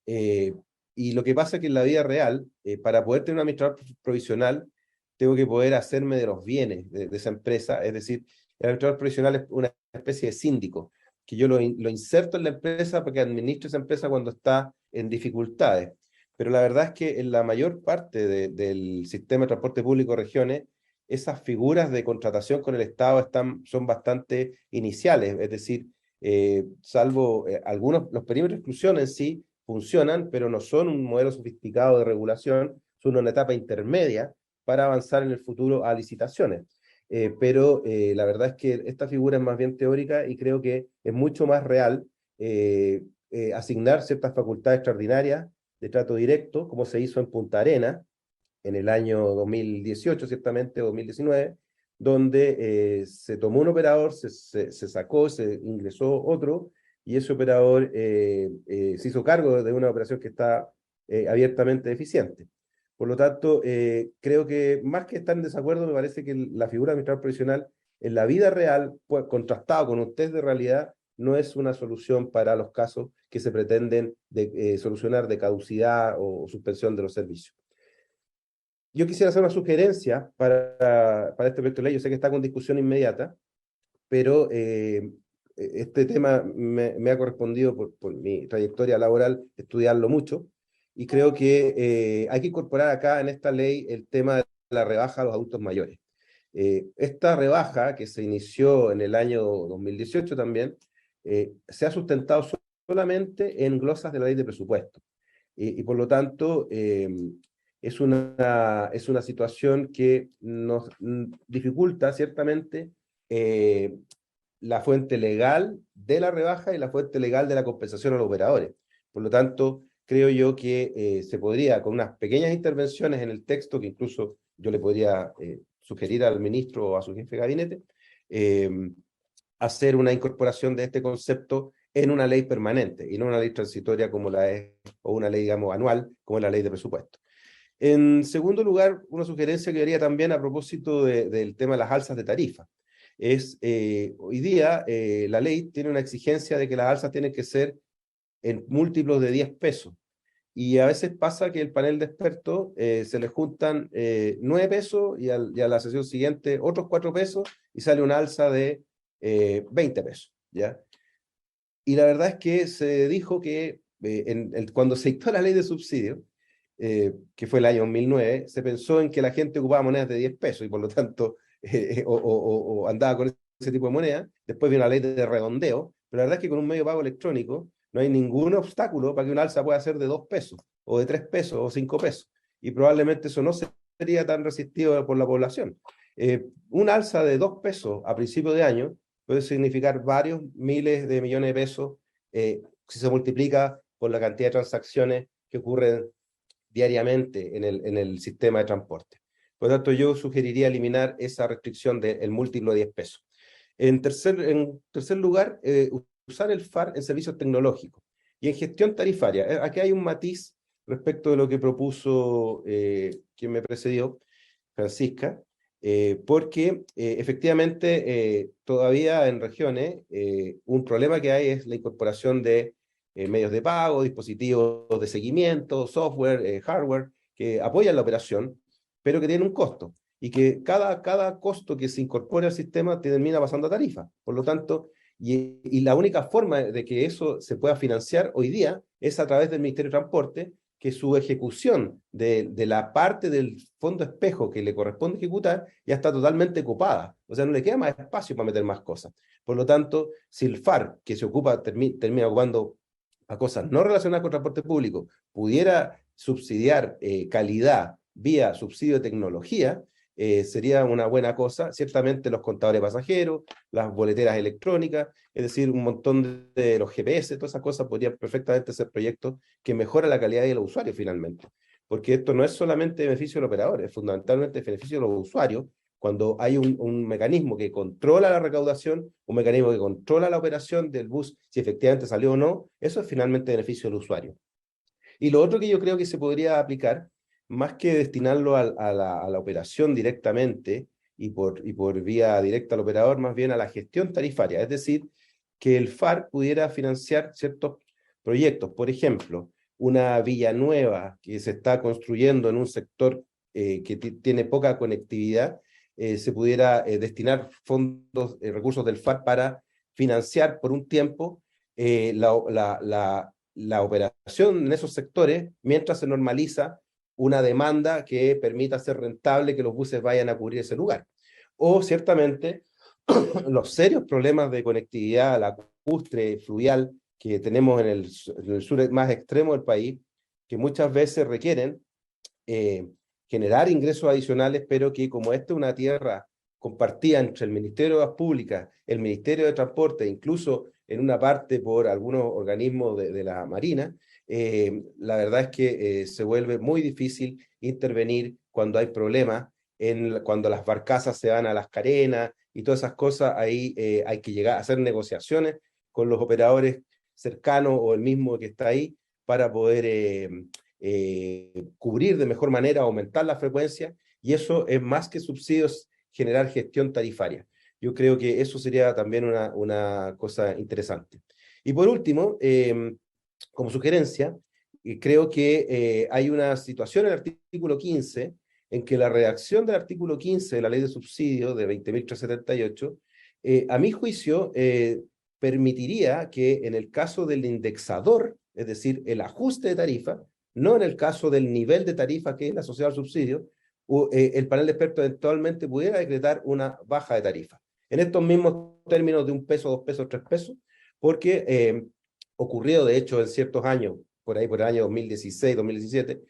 y lo que pasa es que en la vida real, para poder tener un administrador provisional, tengo que poder hacerme de los bienes de esa empresa, es decir, el administrador provisional es una especie de síndico, que yo lo inserto en la empresa para que administre esa empresa cuando está en dificultades. Pero la verdad es que en la mayor parte del sistema de transporte público de regiones, esas figuras de contratación con el Estado son bastante iniciales, es decir, salvo algunos, los perímetros de exclusión en sí funcionan, pero no son un modelo sofisticado de regulación, son una etapa intermedia para avanzar en el futuro a licitaciones. Pero la verdad es que esta figura es más bien teórica y creo que es mucho más real asignar ciertas facultades extraordinarias de trato directo, como se hizo en Punta Arenas en el año 2018, ciertamente, o 2019, donde se tomó un operador, se sacó, se ingresó otro, y ese operador se hizo cargo de una operación que está abiertamente deficiente. Por lo tanto, creo que más que estar en desacuerdo, me parece que la figura de administrador provisional en la vida real, pues, contrastado con un test de realidad, no es una solución para los casos que se pretenden solucionar de caducidad o suspensión de los servicios. Yo quisiera hacer una sugerencia para este proyecto de ley. Yo sé que está con discusión inmediata, pero este tema me ha correspondido por mi trayectoria laboral estudiarlo mucho, y creo que hay que incorporar acá en esta ley el tema de la rebaja a los adultos mayores. Esta rebaja, que se inició en el año 2018 también, se ha sustentado solamente en glosas de la ley de presupuesto. Y por lo tanto, es una situación que nos dificulta ciertamente la fuente legal de la rebaja y la fuente legal de la compensación a los operadores. Por lo tanto, creo yo que se podría, con unas pequeñas intervenciones en el texto, que incluso yo le podría sugerir al ministro o a su jefe de gabinete, hacer una incorporación de este concepto en una ley permanente y no una ley transitoria como la es, o una ley, digamos, anual como es la ley de presupuesto. En segundo lugar, una sugerencia que haría también a propósito del tema de las alzas de tarifa. Hoy día la ley tiene una exigencia de que las alzas tienen que ser en múltiplos de 10 pesos. Y a veces pasa que el panel de expertos se le juntan 9 pesos y a la sesión siguiente otros 4 pesos y sale una alza de 20 pesos, ¿ya? Y la verdad es que se dijo que cuando se dictó la ley de subsidio, que fue el año 2009, se pensó en que la gente ocupaba monedas de 10 pesos y por lo tanto o andaba con ese tipo de moneda. Después vino la ley de redondeo, pero la verdad es que con un medio de pago electrónico no hay ningún obstáculo para que una alza pueda ser de 2 pesos, o de 3 pesos, o 5 pesos. Y probablemente eso no sería tan resistido por la población. Un alza de 2 pesos a principio de año puede significar varios miles de millones de pesos si se multiplica por la cantidad de transacciones que ocurren diariamente en el sistema de transporte. Por lo tanto, yo sugeriría eliminar esa restricción del múltiplo de 10 pesos. En tercer lugar, usar el FAR en servicios tecnológicos y en gestión tarifaria. Aquí hay un matiz respecto de lo que propuso quien me precedió, Francisca, porque efectivamente todavía en regiones un problema que hay es la incorporación de medios de pago, dispositivos de seguimiento, software, hardware, que apoyan la operación, pero que tienen un costo, y que cada costo que se incorpore al sistema termina pasando a tarifa. Por lo tanto, y la única forma de que eso se pueda financiar hoy día es a través del Ministerio de Transporte, que su ejecución de la parte del fondo espejo que le corresponde ejecutar ya está totalmente copada. O sea, no le queda más espacio para meter más cosas. Por lo tanto, si el FAR, que se ocupa, termina ocupando a cosas no relacionadas con transporte público, pudiera subsidiar calidad vía subsidio de tecnología, sería una buena cosa. Ciertamente los contadores de pasajeros, las boleteras electrónicas, es decir, un montón de los GPS, todas esas cosas podrían perfectamente ser proyectos que mejoran la calidad de los usuarios finalmente. Porque esto no es solamente beneficio del operador, es fundamentalmente beneficio de los usuarios. Cuando hay un mecanismo que controla la recaudación, un mecanismo que controla la operación del bus, si efectivamente salió o no, eso es finalmente beneficio del usuario. Y lo otro que yo creo que se podría aplicar, más que destinarlo a la operación directamente y por vía directa al operador, más bien a la gestión tarifaria, es decir, que el FAR pudiera financiar ciertos proyectos. Por ejemplo, una villa nueva que se está construyendo en un sector que tiene poca conectividad, se pudiera destinar fondos, recursos del FAR para financiar por un tiempo la operación en esos sectores mientras se normaliza una demanda que permita hacer rentable que los buses vayan a cubrir ese lugar. O ciertamente los serios problemas de conectividad lacustre, fluvial, que tenemos en el sur más extremo del país, que muchas veces requieren generar ingresos adicionales, pero que como esta es una tierra compartida entre el Ministerio de Obras Públicas, el Ministerio de Transporte, incluso en una parte por algunos organismos de la Marina, la verdad es que se vuelve muy difícil intervenir cuando hay problemas, cuando las barcazas se van a las carenas y todas esas cosas, ahí hay que llegar a hacer negociaciones con los operadores cercanos o el mismo que está ahí para poder cubrir de mejor manera, aumentar la frecuencia, y eso es más que subsidios, generar gestión tarifaria. Yo creo que eso sería también una cosa interesante. Y por último, como sugerencia, creo que hay una situación en el artículo 15 en que la redacción del artículo 15 de la ley de subsidio de 20.378, a mi juicio, permitiría que en el caso del indexador, es decir, el ajuste de tarifa, no en el caso del nivel de tarifa que es la asociado al subsidio, el panel de expertos eventualmente pudiera decretar una baja de tarifa. En estos mismos términos de 1 peso, 2 pesos, 3 pesos, porque ocurrió de hecho en ciertos años, por ahí por el año 2016, 2017,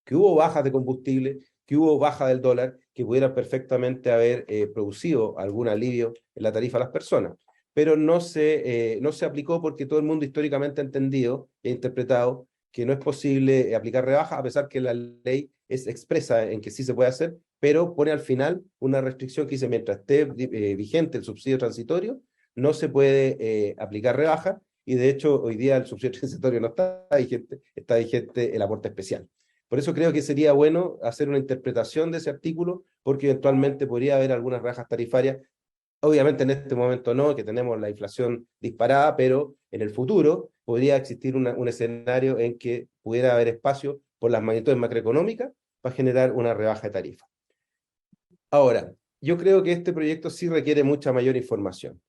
que hubo bajas de combustible, que hubo baja del dólar, que pudieran perfectamente haber producido algún alivio en la tarifa a las personas. Pero no se aplicó porque todo el mundo históricamente ha entendido e interpretado que no es posible aplicar rebajas, a pesar que la ley es expresa en que sí se puede hacer, pero pone al final una restricción que dice mientras esté vigente el subsidio transitorio, no se puede aplicar rebaja, y de hecho hoy día el subsidio transitorio no está vigente el aporte especial. Por eso creo que sería bueno hacer una interpretación de ese artículo, porque eventualmente podría haber algunas rebajas tarifarias. Obviamente en este momento no, que tenemos la inflación disparada, pero en el futuro podría existir un escenario en que pudiera haber espacio por las magnitudes macroeconómicas para generar una rebaja de tarifa. Ahora, yo creo que este proyecto sí requiere mucha mayor información.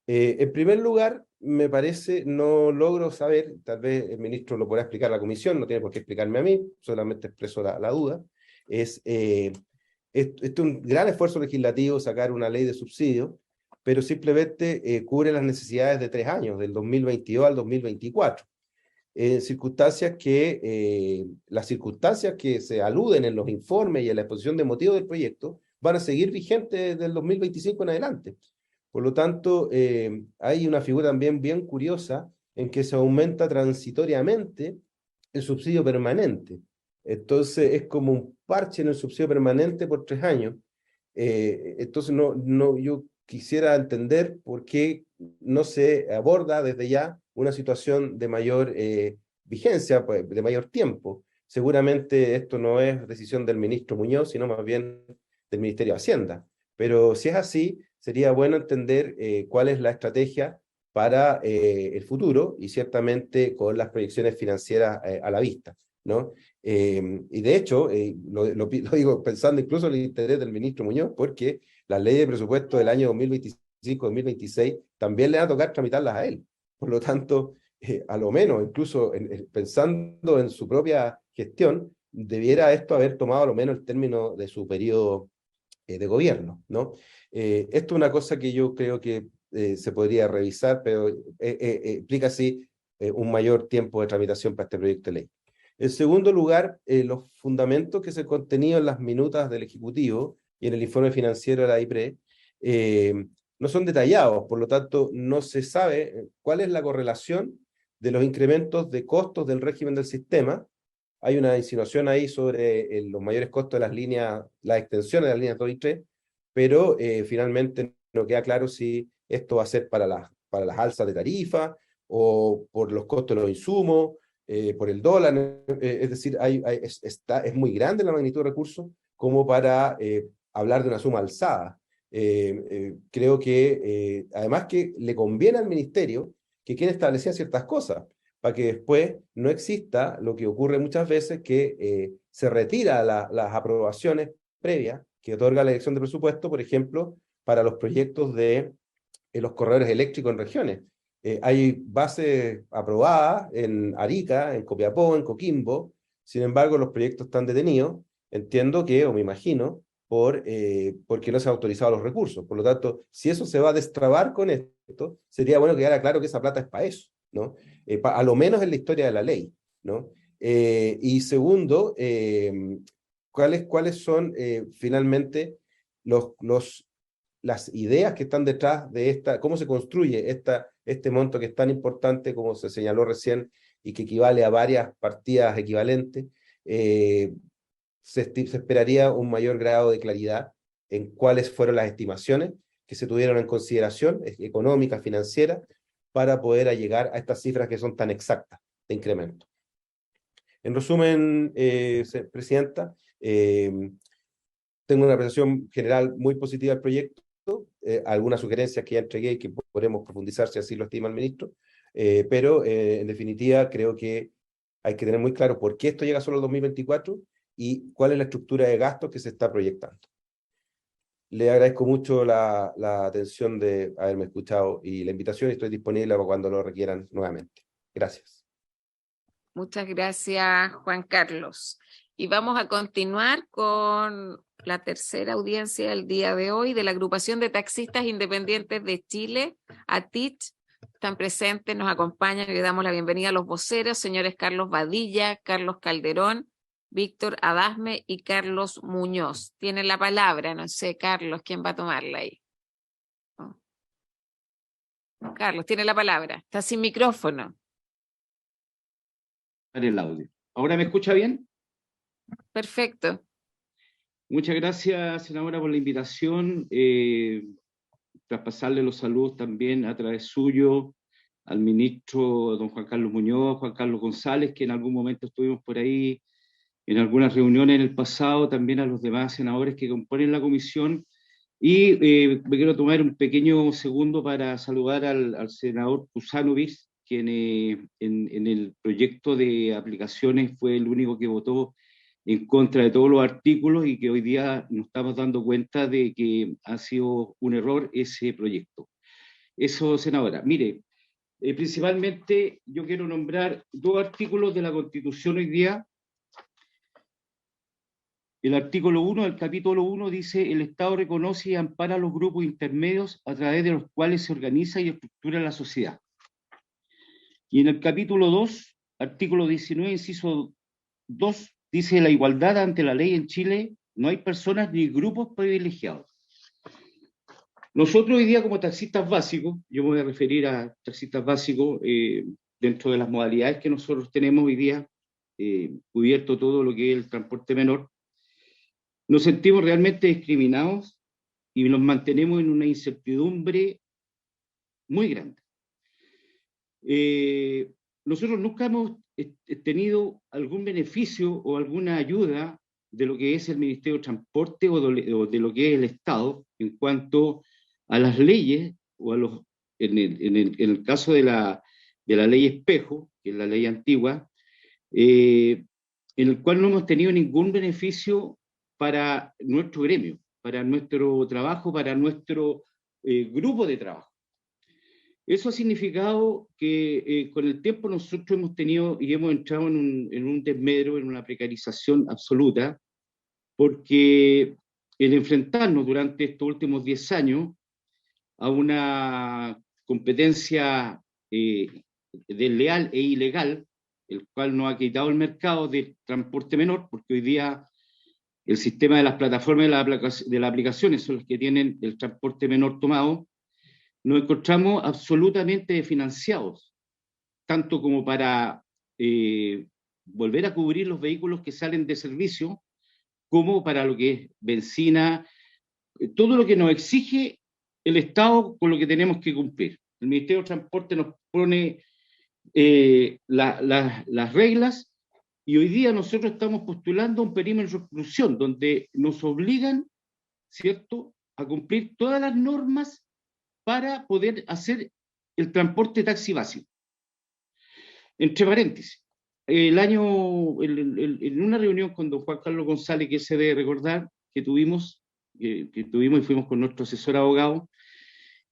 En primer lugar, me parece, no logro saber, tal vez el ministro lo podrá explicar a la comisión, no tiene por qué explicarme a mí, solamente expreso la duda, es un gran esfuerzo legislativo sacar una ley de subsidio, pero simplemente cubre las necesidades de 3 años, del 2022 al 2024. Las circunstancias que se aluden en los informes y en la exposición de motivos del proyecto van a seguir vigentes del 2025 en adelante. Por lo tanto, hay una figura también bien curiosa en que se aumenta transitoriamente el subsidio permanente. Entonces es como un parche en el subsidio permanente por 3 años. Entonces yo quisiera entender por qué no se aborda desde ya una situación de mayor vigencia, pues, de mayor tiempo. Seguramente esto no es decisión del ministro Muñoz, sino más bien del Ministerio de Hacienda. Pero si es así, sería bueno entender cuál es la estrategia para el futuro, y ciertamente con las proyecciones financieras a la vista, ¿no? Y de hecho, lo digo pensando incluso en el interés del ministro Muñoz, porque la ley de presupuesto del año 2025-2026 también le va a tocar tramitarlas a él. Por lo tanto, a lo menos, incluso pensando en su propia gestión, debiera esto haber tomado a lo menos el término de su periodo de gobierno, ¿no? Esto es una cosa que yo creo que se podría revisar, pero implica así un mayor tiempo de tramitación para este proyecto de ley. En segundo lugar, los fundamentos que se contenían en las minutas del Ejecutivo y en el informe financiero de la IPRE, no son detallados, por lo tanto no se sabe cuál es la correlación de los incrementos de costos del régimen del sistema. Hay una insinuación ahí sobre los mayores costos de las líneas, las extensiones de las líneas 2 y 3, pero finalmente no queda claro si esto va a ser para las alzas de tarifa o por los costos de los insumos, por el dólar. Es decir, es muy grande la magnitud de recursos como para hablar de una suma alzada. Creo que además que le conviene al ministerio que quien establecía ciertas cosas, para que después no exista lo que ocurre muchas veces, que se retira las aprobaciones previas que otorga la Dirección de Presupuesto, por ejemplo, para los proyectos de los corredores eléctricos en regiones. Hay bases aprobadas en Arica, en Copiapó, en Coquimbo, sin embargo los proyectos están detenidos, entiendo que, o me imagino, porque no se han autorizado los recursos. Por lo tanto, si eso se va a destrabar con esto, sería bueno que quedara claro que esa plata es para eso, ¿no? A lo menos en la historia de la ley, ¿no? Y segundo, ¿cuáles son finalmente las ideas que están detrás de cómo se construye este monto que es tan importante, como se señaló recién, y que equivale a varias partidas equivalentes? Se esperaría un mayor grado de claridad en cuáles fueron las estimaciones que se tuvieron en consideración, económicas, financieras, para poder llegar a estas cifras que son tan exactas de incremento. En resumen, Presidenta, tengo una apreciación general muy positiva del proyecto, algunas sugerencias que ya entregué y que podremos profundizar si así lo estima el ministro, pero en definitiva creo que hay que tener muy claro por qué esto llega solo al 2024 y cuál es la estructura de gastos que se está proyectando. Le agradezco mucho la atención de haberme escuchado y la invitación, y estoy disponible para cuando lo requieran nuevamente. Gracias. Muchas gracias, Juan Carlos. Y vamos a continuar con la tercera audiencia del día de hoy de la Agrupación de Taxistas Independientes de Chile, ATICH. Están presentes, nos acompañan y le damos la bienvenida a los voceros, señores Carlos Badilla, Carlos Calderón, Víctor Adasme y Carlos Muñoz. Tienen la palabra, no sé, Carlos, ¿quién va a tomarla ahí? Oh. Carlos, tiene la palabra. Está sin micrófono. El audio. ¿Ahora me escucha bien? Perfecto. Muchas gracias, senadora, por la invitación. Traspasarle los saludos también a través suyo al ministro don Juan Carlos Muñoz, Juan Carlos González, que en algún momento estuvimos por ahí en algunas reuniones en el pasado, también a los demás senadores que componen la comisión. Y me quiero tomar un pequeño segundo para saludar al senador Kusanovich, quien en el proyecto de aplicaciones fue el único que votó en contra de todos los artículos, y que hoy día nos estamos dando cuenta de que ha sido un error ese proyecto. Eso, senadora. Mire, principalmente yo quiero nombrar dos artículos de la Constitución hoy día. El artículo 1 del capítulo 1 dice: el Estado reconoce y ampara los grupos intermedios a través de los cuales se organiza y estructura la sociedad. Y en el capítulo 2, artículo 19, inciso 2, dice: la igualdad ante la ley en Chile, no hay personas ni grupos privilegiados. Nosotros hoy día, como taxistas básicos, yo me voy a referir a taxistas básicos dentro de las modalidades que nosotros tenemos hoy día, cubierto todo lo que es el transporte menor, nos sentimos realmente discriminados y nos mantenemos en una incertidumbre muy grande. Nosotros nunca hemos tenido algún beneficio o alguna ayuda de lo que es el Ministerio de Transporte o de lo que es el Estado en cuanto a las leyes, o a en el caso de la ley espejo, que es la ley antigua, en el cual no hemos tenido ningún beneficio para nuestro gremio, para nuestro trabajo, para nuestro grupo de trabajo. Eso ha significado que con el tiempo nosotros hemos tenido y hemos entrado en un desmedro, en una precarización absoluta, porque el enfrentarnos durante estos últimos 10 años a una competencia desleal e ilegal, el cual nos ha quitado el mercado del transporte menor, porque hoy día el sistema de las plataformas de las aplicaciones son las que tienen el transporte menor tomado, nos encontramos absolutamente desfinanciados, tanto como para volver a cubrir los vehículos que salen de servicio, como para lo que es benzina, todo lo que nos exige el Estado con lo que tenemos que cumplir. El Ministerio de Transporte nos pone las reglas, y hoy día nosotros estamos postulando un perímetro de exclusión donde nos obligan, ¿cierto?, a cumplir todas las normas para poder hacer el transporte taxi básico. Entre paréntesis, en una reunión con don Juan Carlos González, que se debe recordar, que tuvimos y fuimos con nuestro asesor abogado,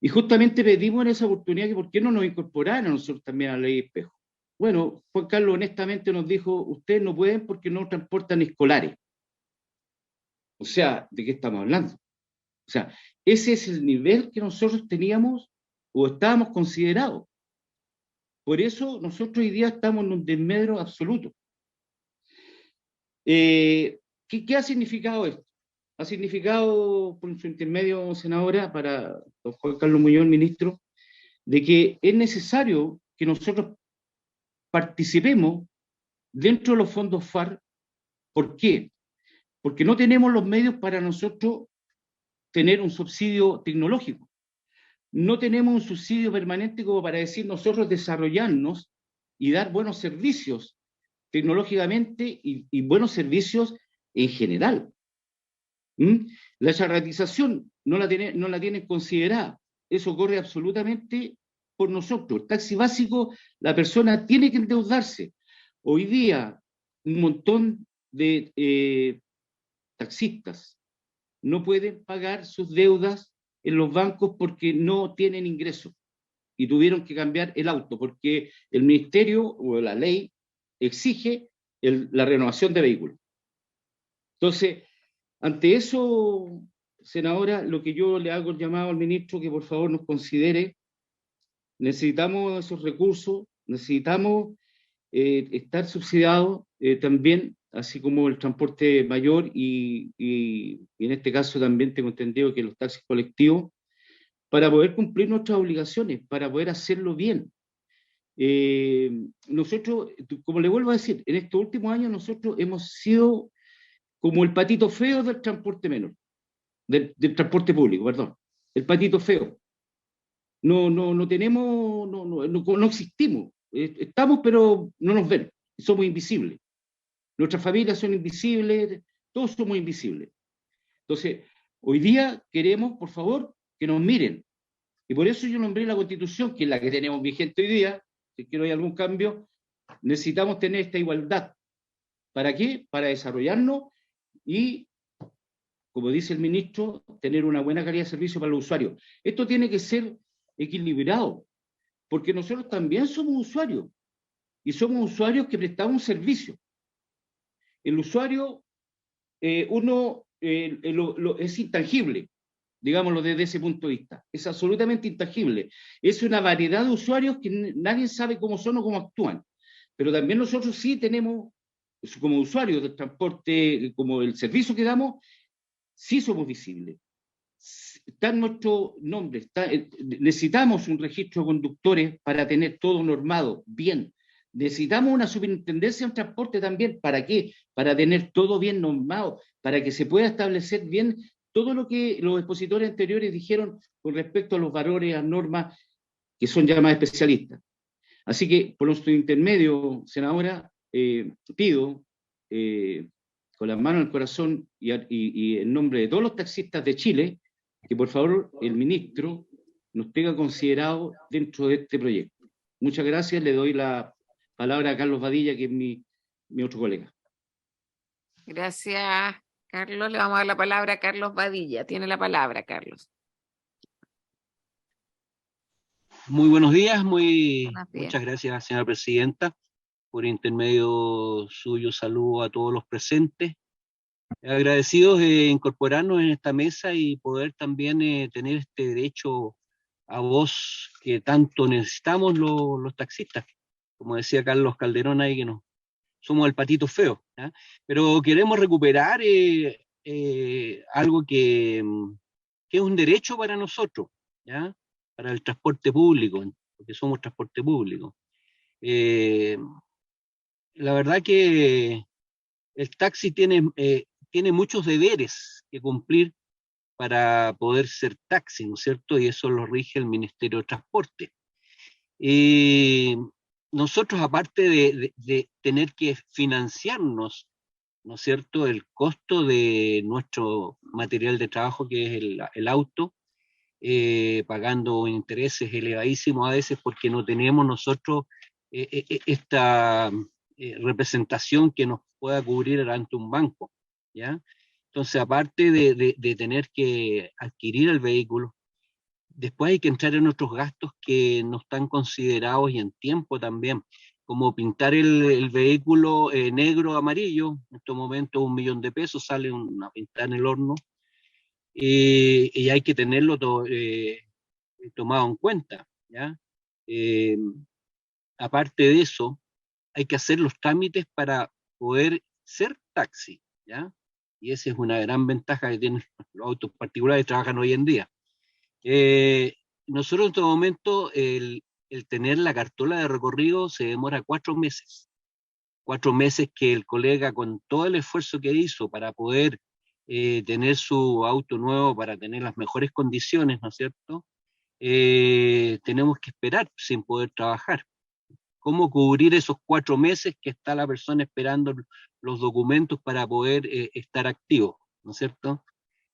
y justamente pedimos en esa oportunidad que por qué no nos incorporaran a nosotros también a la ley de espejo. Bueno, Juan Carlos honestamente nos dijo, ustedes no pueden porque no transportan escolares. O sea, ¿de qué estamos hablando? O sea, ese es el nivel que nosotros teníamos o estábamos considerados. Por eso nosotros hoy día estamos en un desmedro absoluto. ¿Qué ha significado esto? Ha significado, por su intermedio, senadora, para don Juan Carlos Muñoz, ministro, de que es necesario que nosotros participemos dentro de los fondos FAR. ¿Por qué? Porque no tenemos los medios para nosotros tener un subsidio tecnológico. No tenemos un subsidio permanente como para decir nosotros desarrollarnos y dar buenos servicios tecnológicamente y buenos servicios en general. La charretización no la tienen considerada. Eso corre absolutamente por nosotros. El taxi básico, la persona tiene que endeudarse. Hoy día, un montón de taxistas no pueden pagar sus deudas en los bancos porque no tienen ingresos y tuvieron que cambiar el auto porque el ministerio o la ley exige la renovación de vehículos. Entonces, ante eso, senadora, lo que yo le hago el llamado al ministro que por favor nos considere, necesitamos esos recursos, necesitamos estar subsidiados también, así como el transporte mayor y en este caso también tengo entendido que los taxis colectivos, para poder cumplir nuestras obligaciones, para poder hacerlo bien. Nosotros, como le vuelvo a decir, en estos últimos años nosotros hemos sido como el patito feo del transporte menor, del transporte público, perdón, el patito feo. No tenemos, no existimos. Estamos, pero no nos ven. Somos invisibles. Nuestras familias son invisibles, todos somos invisibles. Entonces, hoy día queremos, por favor, que nos miren. Y por eso yo nombré la Constitución, que es la que tenemos vigente hoy día, si es que no hay algún cambio, necesitamos tener esta igualdad. ¿Para qué? Para desarrollarnos y, como dice el ministro, tener una buena calidad de servicio para los usuarios. Esto tiene que ser equilibrado, porque nosotros también somos usuarios, y somos usuarios que prestamos un servicio. El usuario, es intangible, digámoslo desde ese punto de vista, es absolutamente intangible. Es una variedad de usuarios que nadie sabe cómo son o cómo actúan, pero también nosotros sí tenemos, como usuarios del transporte, como el servicio que damos, sí somos visibles. Está en nuestro nombre, necesitamos un registro de conductores para tener todo normado, bien. Necesitamos una superintendencia en transporte también. ¿Para qué? Para tener todo bien normado, para que se pueda establecer bien todo lo que los expositores anteriores dijeron con respecto a los valores, a las normas, que son ya más especialistas. Así que, por nuestro intermedio, senadora, pido, con las manos en el corazón y en nombre de todos los taxistas de Chile, que por favor el ministro nos tenga considerado dentro de este proyecto. Muchas gracias, le doy la palabra a Carlos Badilla, que es mi otro colega. Gracias, Carlos. Le vamos a dar la palabra a Carlos Badilla. Tiene la palabra, Carlos. Muy buenos días, Buenos días. muchas gracias, señora presidenta. Por intermedio suyo, saludo a todos los presentes. Agradecidos de incorporarnos en esta mesa y poder también tener este derecho a voz que tanto necesitamos los taxistas. Como decía Carlos Calderón ahí, que somos el patito feo. ¿ya? Pero queremos recuperar algo que es un derecho para nosotros, ¿ya? Para el transporte público, porque somos transporte público. La verdad que el taxi tiene muchos deberes que cumplir para poder ser taxi, ¿no es cierto? Y eso lo rige el Ministerio de Transporte. Y nosotros, aparte de tener que financiarnos, ¿no es cierto?, el costo de nuestro material de trabajo, que es el auto, pagando intereses elevadísimos a veces porque no tenemos nosotros esta representación que nos pueda cubrir ante un banco, ¿ya? Entonces, aparte de tener que adquirir el vehículo, después hay que entrar en otros gastos que no están considerados y en tiempo también, como pintar el vehículo negro o amarillo. En estos momentos 1 millón de pesos sale una pintada en el horno, y hay que tenerlo tomado en cuenta, ¿ya? Aparte de eso, hay que hacer los trámites para poder ser taxi, ¿ya? Y esa es una gran ventaja que tienen los autos particulares que trabajan hoy en día. Nosotros en todo momento, el tener la cartola de recorrido se demora 4 meses. 4 meses que el colega, con todo el esfuerzo que hizo para poder tener su auto nuevo, para tener las mejores condiciones, ¿no es cierto? Tenemos que esperar sin poder trabajar. ¿Cómo cubrir esos 4 meses que está la persona esperando los documentos para poder estar activo, ¿no es cierto?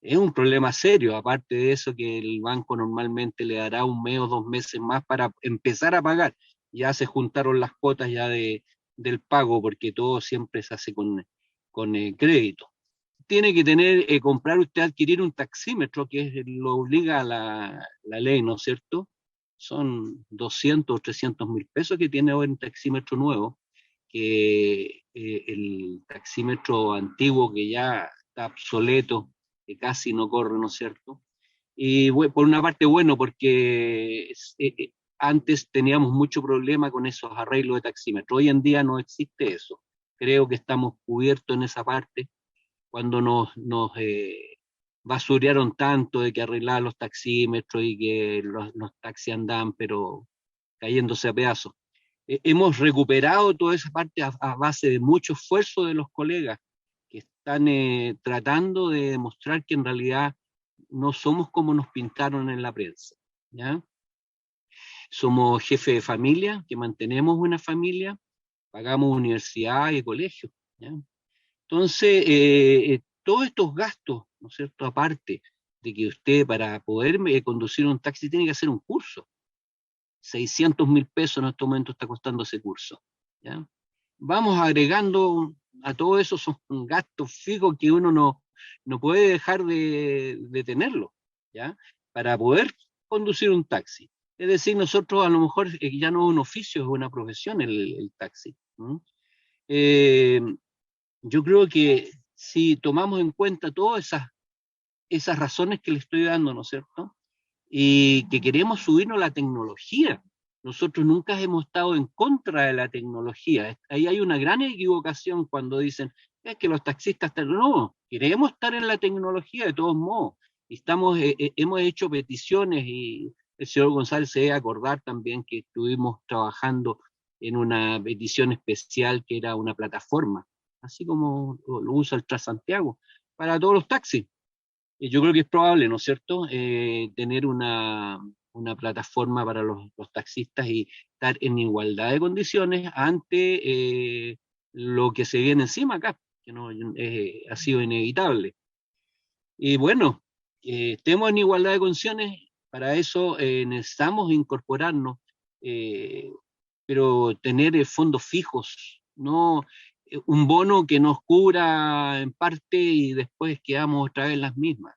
Es un problema serio, aparte de eso que el banco normalmente le dará 1 mes o 2 meses más para empezar a pagar. Ya se juntaron las cuotas ya del pago, porque todo siempre se hace con crédito. Tiene que comprar usted, adquirir un taxímetro, que lo obliga a la ley, ¿no es cierto? Son 200 o 300 mil pesos que tiene hoy un taxímetro nuevo, que el taxímetro antiguo, que ya está obsoleto, que casi no corre, ¿no es cierto? Y por una parte, bueno, porque antes teníamos mucho problema con esos arreglos de taxímetro. Hoy en día no existe eso. Creo que estamos cubiertos en esa parte. Cuando nos basurearon tanto de que arreglaban los taxímetros y que los taxis andaban, pero cayéndose a pedazos. Hemos recuperado toda esa parte a base de mucho esfuerzo de los colegas que están tratando de demostrar que en realidad no somos como nos pintaron en la prensa, ¿ya? Somos jefes de familia, que mantenemos una familia, pagamos universidad y colegio, ¿ya? Entonces, todos estos gastos, ¿no es cierto?, aparte de que usted, para poder conducir un taxi, tiene que hacer un curso. 600 mil pesos en este momento está costando ese curso, ¿ya? Vamos agregando a todo eso, son gastos fijos que uno no puede dejar de tenerlo, ¿ya? Para poder conducir un taxi. Es decir, nosotros a lo mejor ya no es un oficio, es una profesión el taxi, ¿no? Yo creo que si tomamos en cuenta todas esas razones que le estoy dando, ¿no es cierto?, y que queremos subirnos a la tecnología. Nosotros nunca hemos estado en contra de la tecnología. Ahí hay una gran equivocación cuando dicen es que los taxistas no, queremos estar en la tecnología de todos modos. Y hemos hecho peticiones, y el señor González se debe acordar también que estuvimos trabajando en una petición especial que era una plataforma, así como lo usa el Transantiago, para todos los taxis. Yo creo que es probable, ¿no es cierto?, tener una plataforma para los taxistas y estar en igualdad de condiciones ante lo que se viene encima acá, que no ha sido inevitable. Y bueno, estemos en igualdad de condiciones, para eso necesitamos incorporarnos, pero tener fondos fijos, no un bono que nos cubra en parte y después quedamos otra vez las mismas.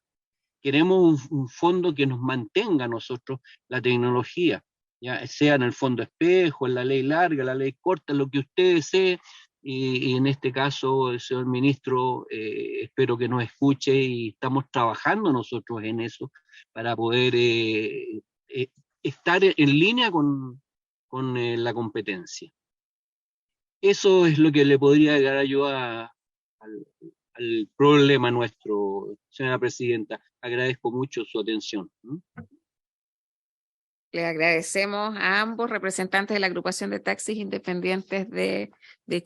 Queremos un fondo que nos mantenga a nosotros la tecnología, ya sea en el fondo espejo, en la ley larga, la ley corta, lo que usted desee, y en este caso, el señor ministro, espero que nos escuche, y estamos trabajando nosotros en eso para poder estar en línea con la competencia. Eso es lo que le podría dar yo a al problema nuestro, señora presidenta. Agradezco mucho su atención. Le agradecemos a ambos representantes de la agrupación de taxis independientes de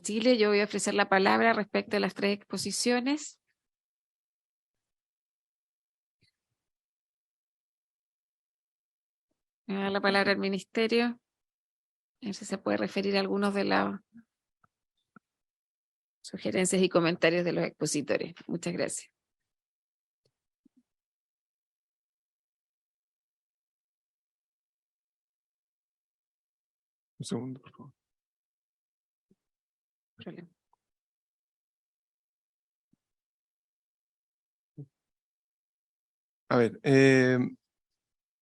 Chile. Yo voy a ofrecer la palabra respecto a las tres exposiciones. Me da la palabra al ministerio. A ver si se puede referir a algunos de las sugerencias y comentarios de los expositores. Muchas gracias. Un segundo, por favor. Problema. A ver,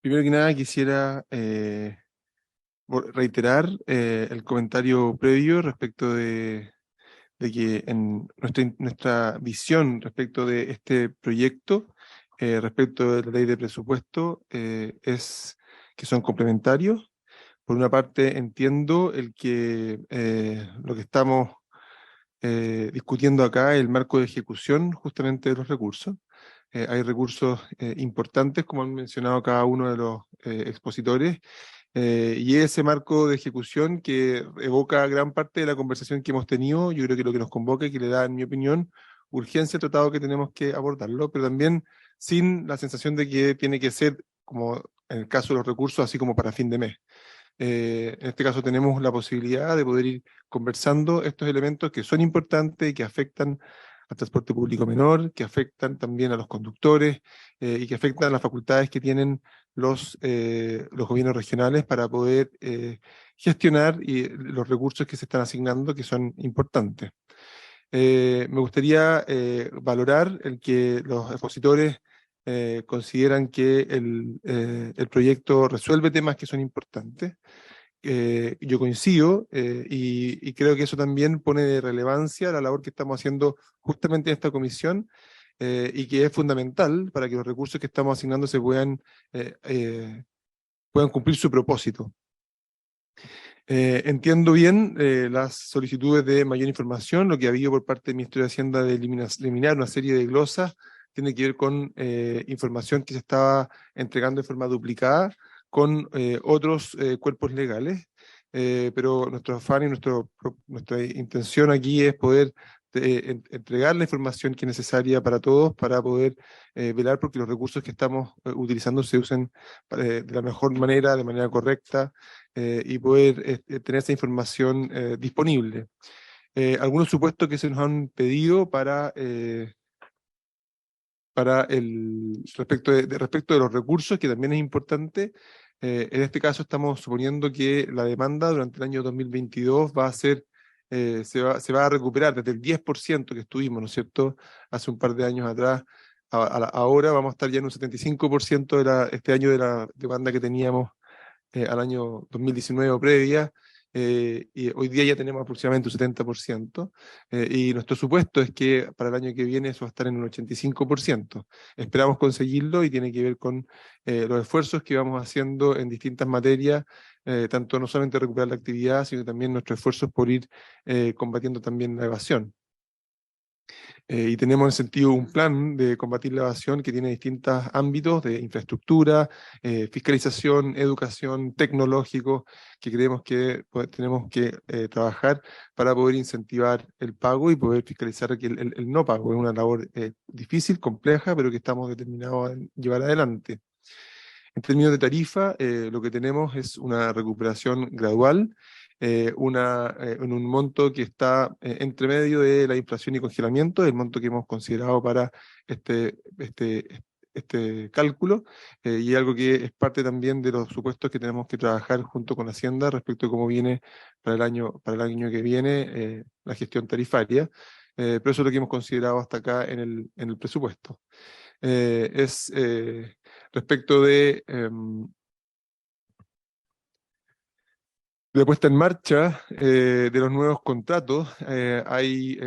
primero que nada quisiera reiterar el comentario previo respecto de que en nuestra visión respecto de este proyecto, respecto de la ley de presupuesto, es que son complementarios. Por una parte, entiendo lo que estamos discutiendo acá, el marco de ejecución justamente de los recursos. Hay recursos importantes, como han mencionado cada uno de los expositores, y ese marco de ejecución que evoca gran parte de la conversación que hemos tenido, yo creo que lo que nos convoca y que le da, en mi opinión, urgencia al tratado, que tenemos que abordarlo, pero también sin la sensación de que tiene que ser, como en el caso de los recursos, así como para fin de mes. En este caso tenemos la posibilidad de poder ir conversando estos elementos que son importantes y que afectan al transporte público menor, que afectan también a los conductores y que afectan a las facultades que tienen los gobiernos regionales para poder gestionar los recursos que se están asignando, que son importantes. Me gustaría valorar el que los expositores consideran que el proyecto resuelve temas que son importantes. Yo coincido y creo que eso también pone de relevancia la labor que estamos haciendo justamente en esta comisión y que es fundamental para que los recursos que estamos asignando se puedan cumplir su propósito. Entiendo bien las solicitudes de mayor información, lo que ha habido por parte del Ministerio de Hacienda de eliminar una serie de glosas, tiene que ver con información que se estaba entregando de forma duplicada con otros cuerpos legales, pero nuestro afán y nuestra intención aquí es poder entregar la información que es necesaria para todos, para poder velar porque los recursos que estamos utilizando se usen de la mejor manera, de manera correcta, y poder tener esa información disponible. Algunos supuestos que se nos han pedido respecto de los recursos, que también es importante. En este caso estamos suponiendo que la demanda durante el año 2022 va a ser, se va a recuperar desde el 10% que estuvimos, ¿no es cierto?, hace un par de años atrás. Ahora vamos a estar ya en un 75% este año de la demanda que teníamos al año 2019 o previa, y hoy día ya tenemos aproximadamente un 70%, y nuestro supuesto es que para el año que viene eso va a estar en un 85%. Esperamos conseguirlo y tiene que ver con los esfuerzos que vamos haciendo en distintas materias, tanto no solamente recuperar la actividad, sino también nuestros esfuerzos por ir combatiendo también la evasión. Y tenemos en ese sentido un plan de combatir la evasión que tiene distintos ámbitos de infraestructura, fiscalización, educación, tecnológico, que creemos que tenemos que trabajar para poder incentivar el pago y poder fiscalizar que el no pago. Es una labor difícil, compleja, pero que estamos determinados a llevar adelante. En términos de tarifa, lo que tenemos es una recuperación gradual, en un monto que está entre medio de la inflación y congelamiento, el monto que hemos considerado para este cálculo, y algo que es parte también de los supuestos que tenemos que trabajar junto con Hacienda respecto a cómo viene para el año que viene la gestión tarifaria, pero eso es lo que hemos considerado hasta acá en el presupuesto. Respecto de de puesta en marcha de los nuevos contratos, hay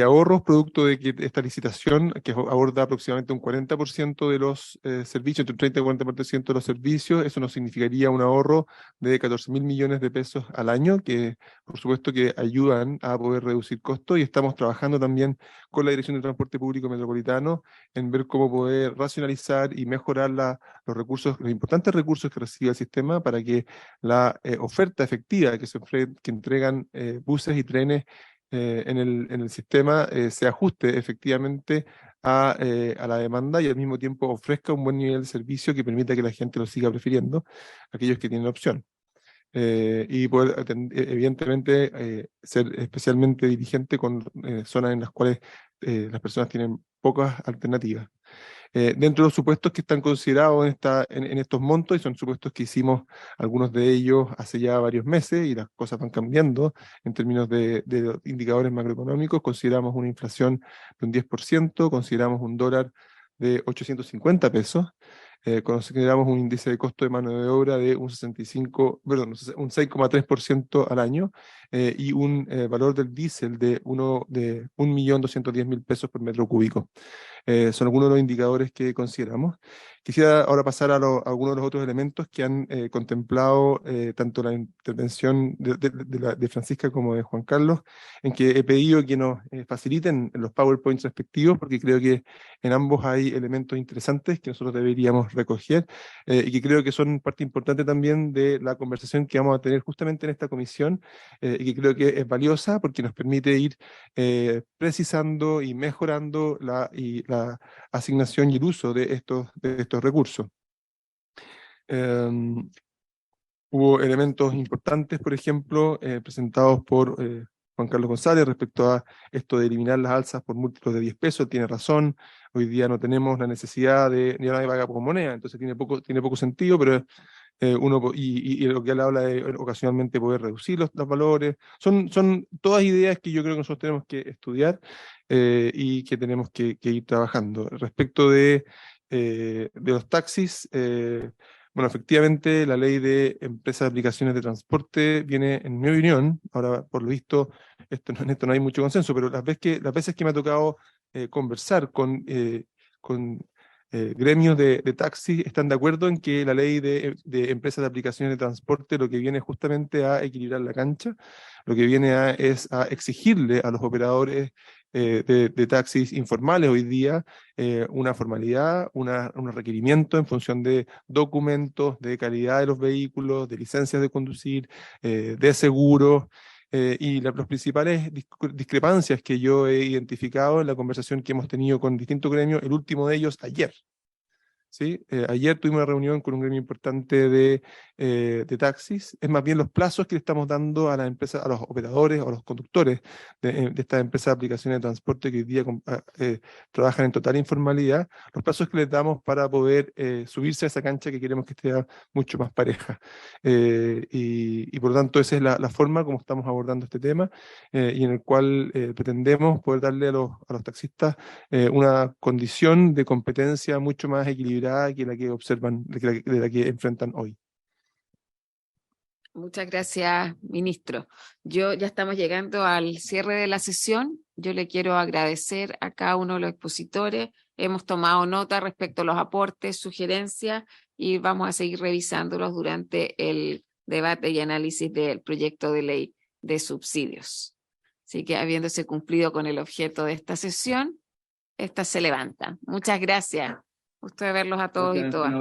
ahorros producto de que esta licitación, que aborda aproximadamente un 40% de los servicios, entre un 30 y 40% de los servicios, eso nos significaría un ahorro de 14.000 millones de pesos al año, que por supuesto que ayudan a poder reducir costos, y estamos trabajando también con la Dirección de Transporte Público Metropolitano en ver cómo poder racionalizar y mejorar los recursos, los importantes recursos que recibe el sistema para que la oferta efectiva que entregan buses y trenes en el sistema se ajuste efectivamente a la demanda y al mismo tiempo ofrezca un buen nivel de servicio que permita que la gente lo siga prefiriendo, aquellos que tienen opción. Y poder, evidentemente, ser especialmente diligente con zonas en las cuales las personas tienen pocas alternativas. Dentro de los supuestos que están considerados en estos montos, y son supuestos que hicimos algunos de ellos hace ya varios meses, y las cosas van cambiando en términos de los indicadores macroeconómicos, consideramos una inflación de un 10%, consideramos un dólar de 850 pesos, consideramos un índice de costo de mano de obra de un 6,3% al año, y un valor del diésel de 1.210.000 pesos por metro cúbico. Son algunos de los indicadores que consideramos. Quisiera ahora pasar a algunos de los otros elementos que han contemplado tanto la intervención de Francisca como de Juan Carlos, en que he pedido que nos faciliten los PowerPoints respectivos, porque creo que en ambos hay elementos interesantes que nosotros deberíamos recoger, y que creo que son parte importante también de la conversación que vamos a tener justamente en esta comisión, y que creo que es valiosa porque nos permite ir precisando y mejorando la asignación y el uso de estos recursos. Hubo elementos importantes, por ejemplo, presentados por Juan Carlos González respecto a esto de eliminar las alzas por múltiplos de 10 pesos. Tiene razón, hoy día no tenemos la necesidad ya nadie paga con moneda, entonces tiene poco sentido, pero y lo que él habla de ocasionalmente poder reducir los valores, son todas ideas que yo creo que nosotros tenemos que estudiar y que tenemos que ir trabajando. Respecto de los taxis, bueno, efectivamente la ley de empresas de aplicaciones de transporte viene, en mi opinión, ahora por lo visto, en esto no hay mucho consenso, pero las veces que me ha tocado conversar con gremios de taxis, están de acuerdo en que la ley de empresas de aplicaciones de transporte lo que viene justamente a equilibrar la cancha, lo que viene es a exigirle a los operadores de taxis informales hoy día una formalidad, unos requerimientos en función de documentos, de calidad de los vehículos, de licencias de conducir, de seguros. Y las principales discrepancias que yo he identificado en la conversación que hemos tenido con distintos gremios, el último de ellos ayer. ¿Sí? Ayer tuvimos una reunión con un gremio importante de taxis. Es más bien los plazos que le estamos dando a las empresas, a los operadores o a los conductores de estas empresas de aplicaciones de transporte que hoy día trabajan en total informalidad, los plazos que les damos para poder subirse a esa cancha que queremos que esté mucho más pareja. Y por lo tanto esa es la forma como estamos abordando este tema, y en el cual pretendemos poder darle a los taxistas una condición de competencia mucho más equilibrada que la que observan, de la que enfrentan hoy. Muchas gracias, ministro. Ya estamos llegando al cierre de la sesión. Yo le quiero agradecer a cada uno de los expositores. Hemos tomado nota respecto a los aportes, sugerencias, y vamos a seguir revisándolos durante el debate y análisis del proyecto de ley de subsidios. Así que, habiéndose cumplido con el objeto de esta sesión, esta se levanta. Muchas gracias. Gusto de verlos a todos y todas.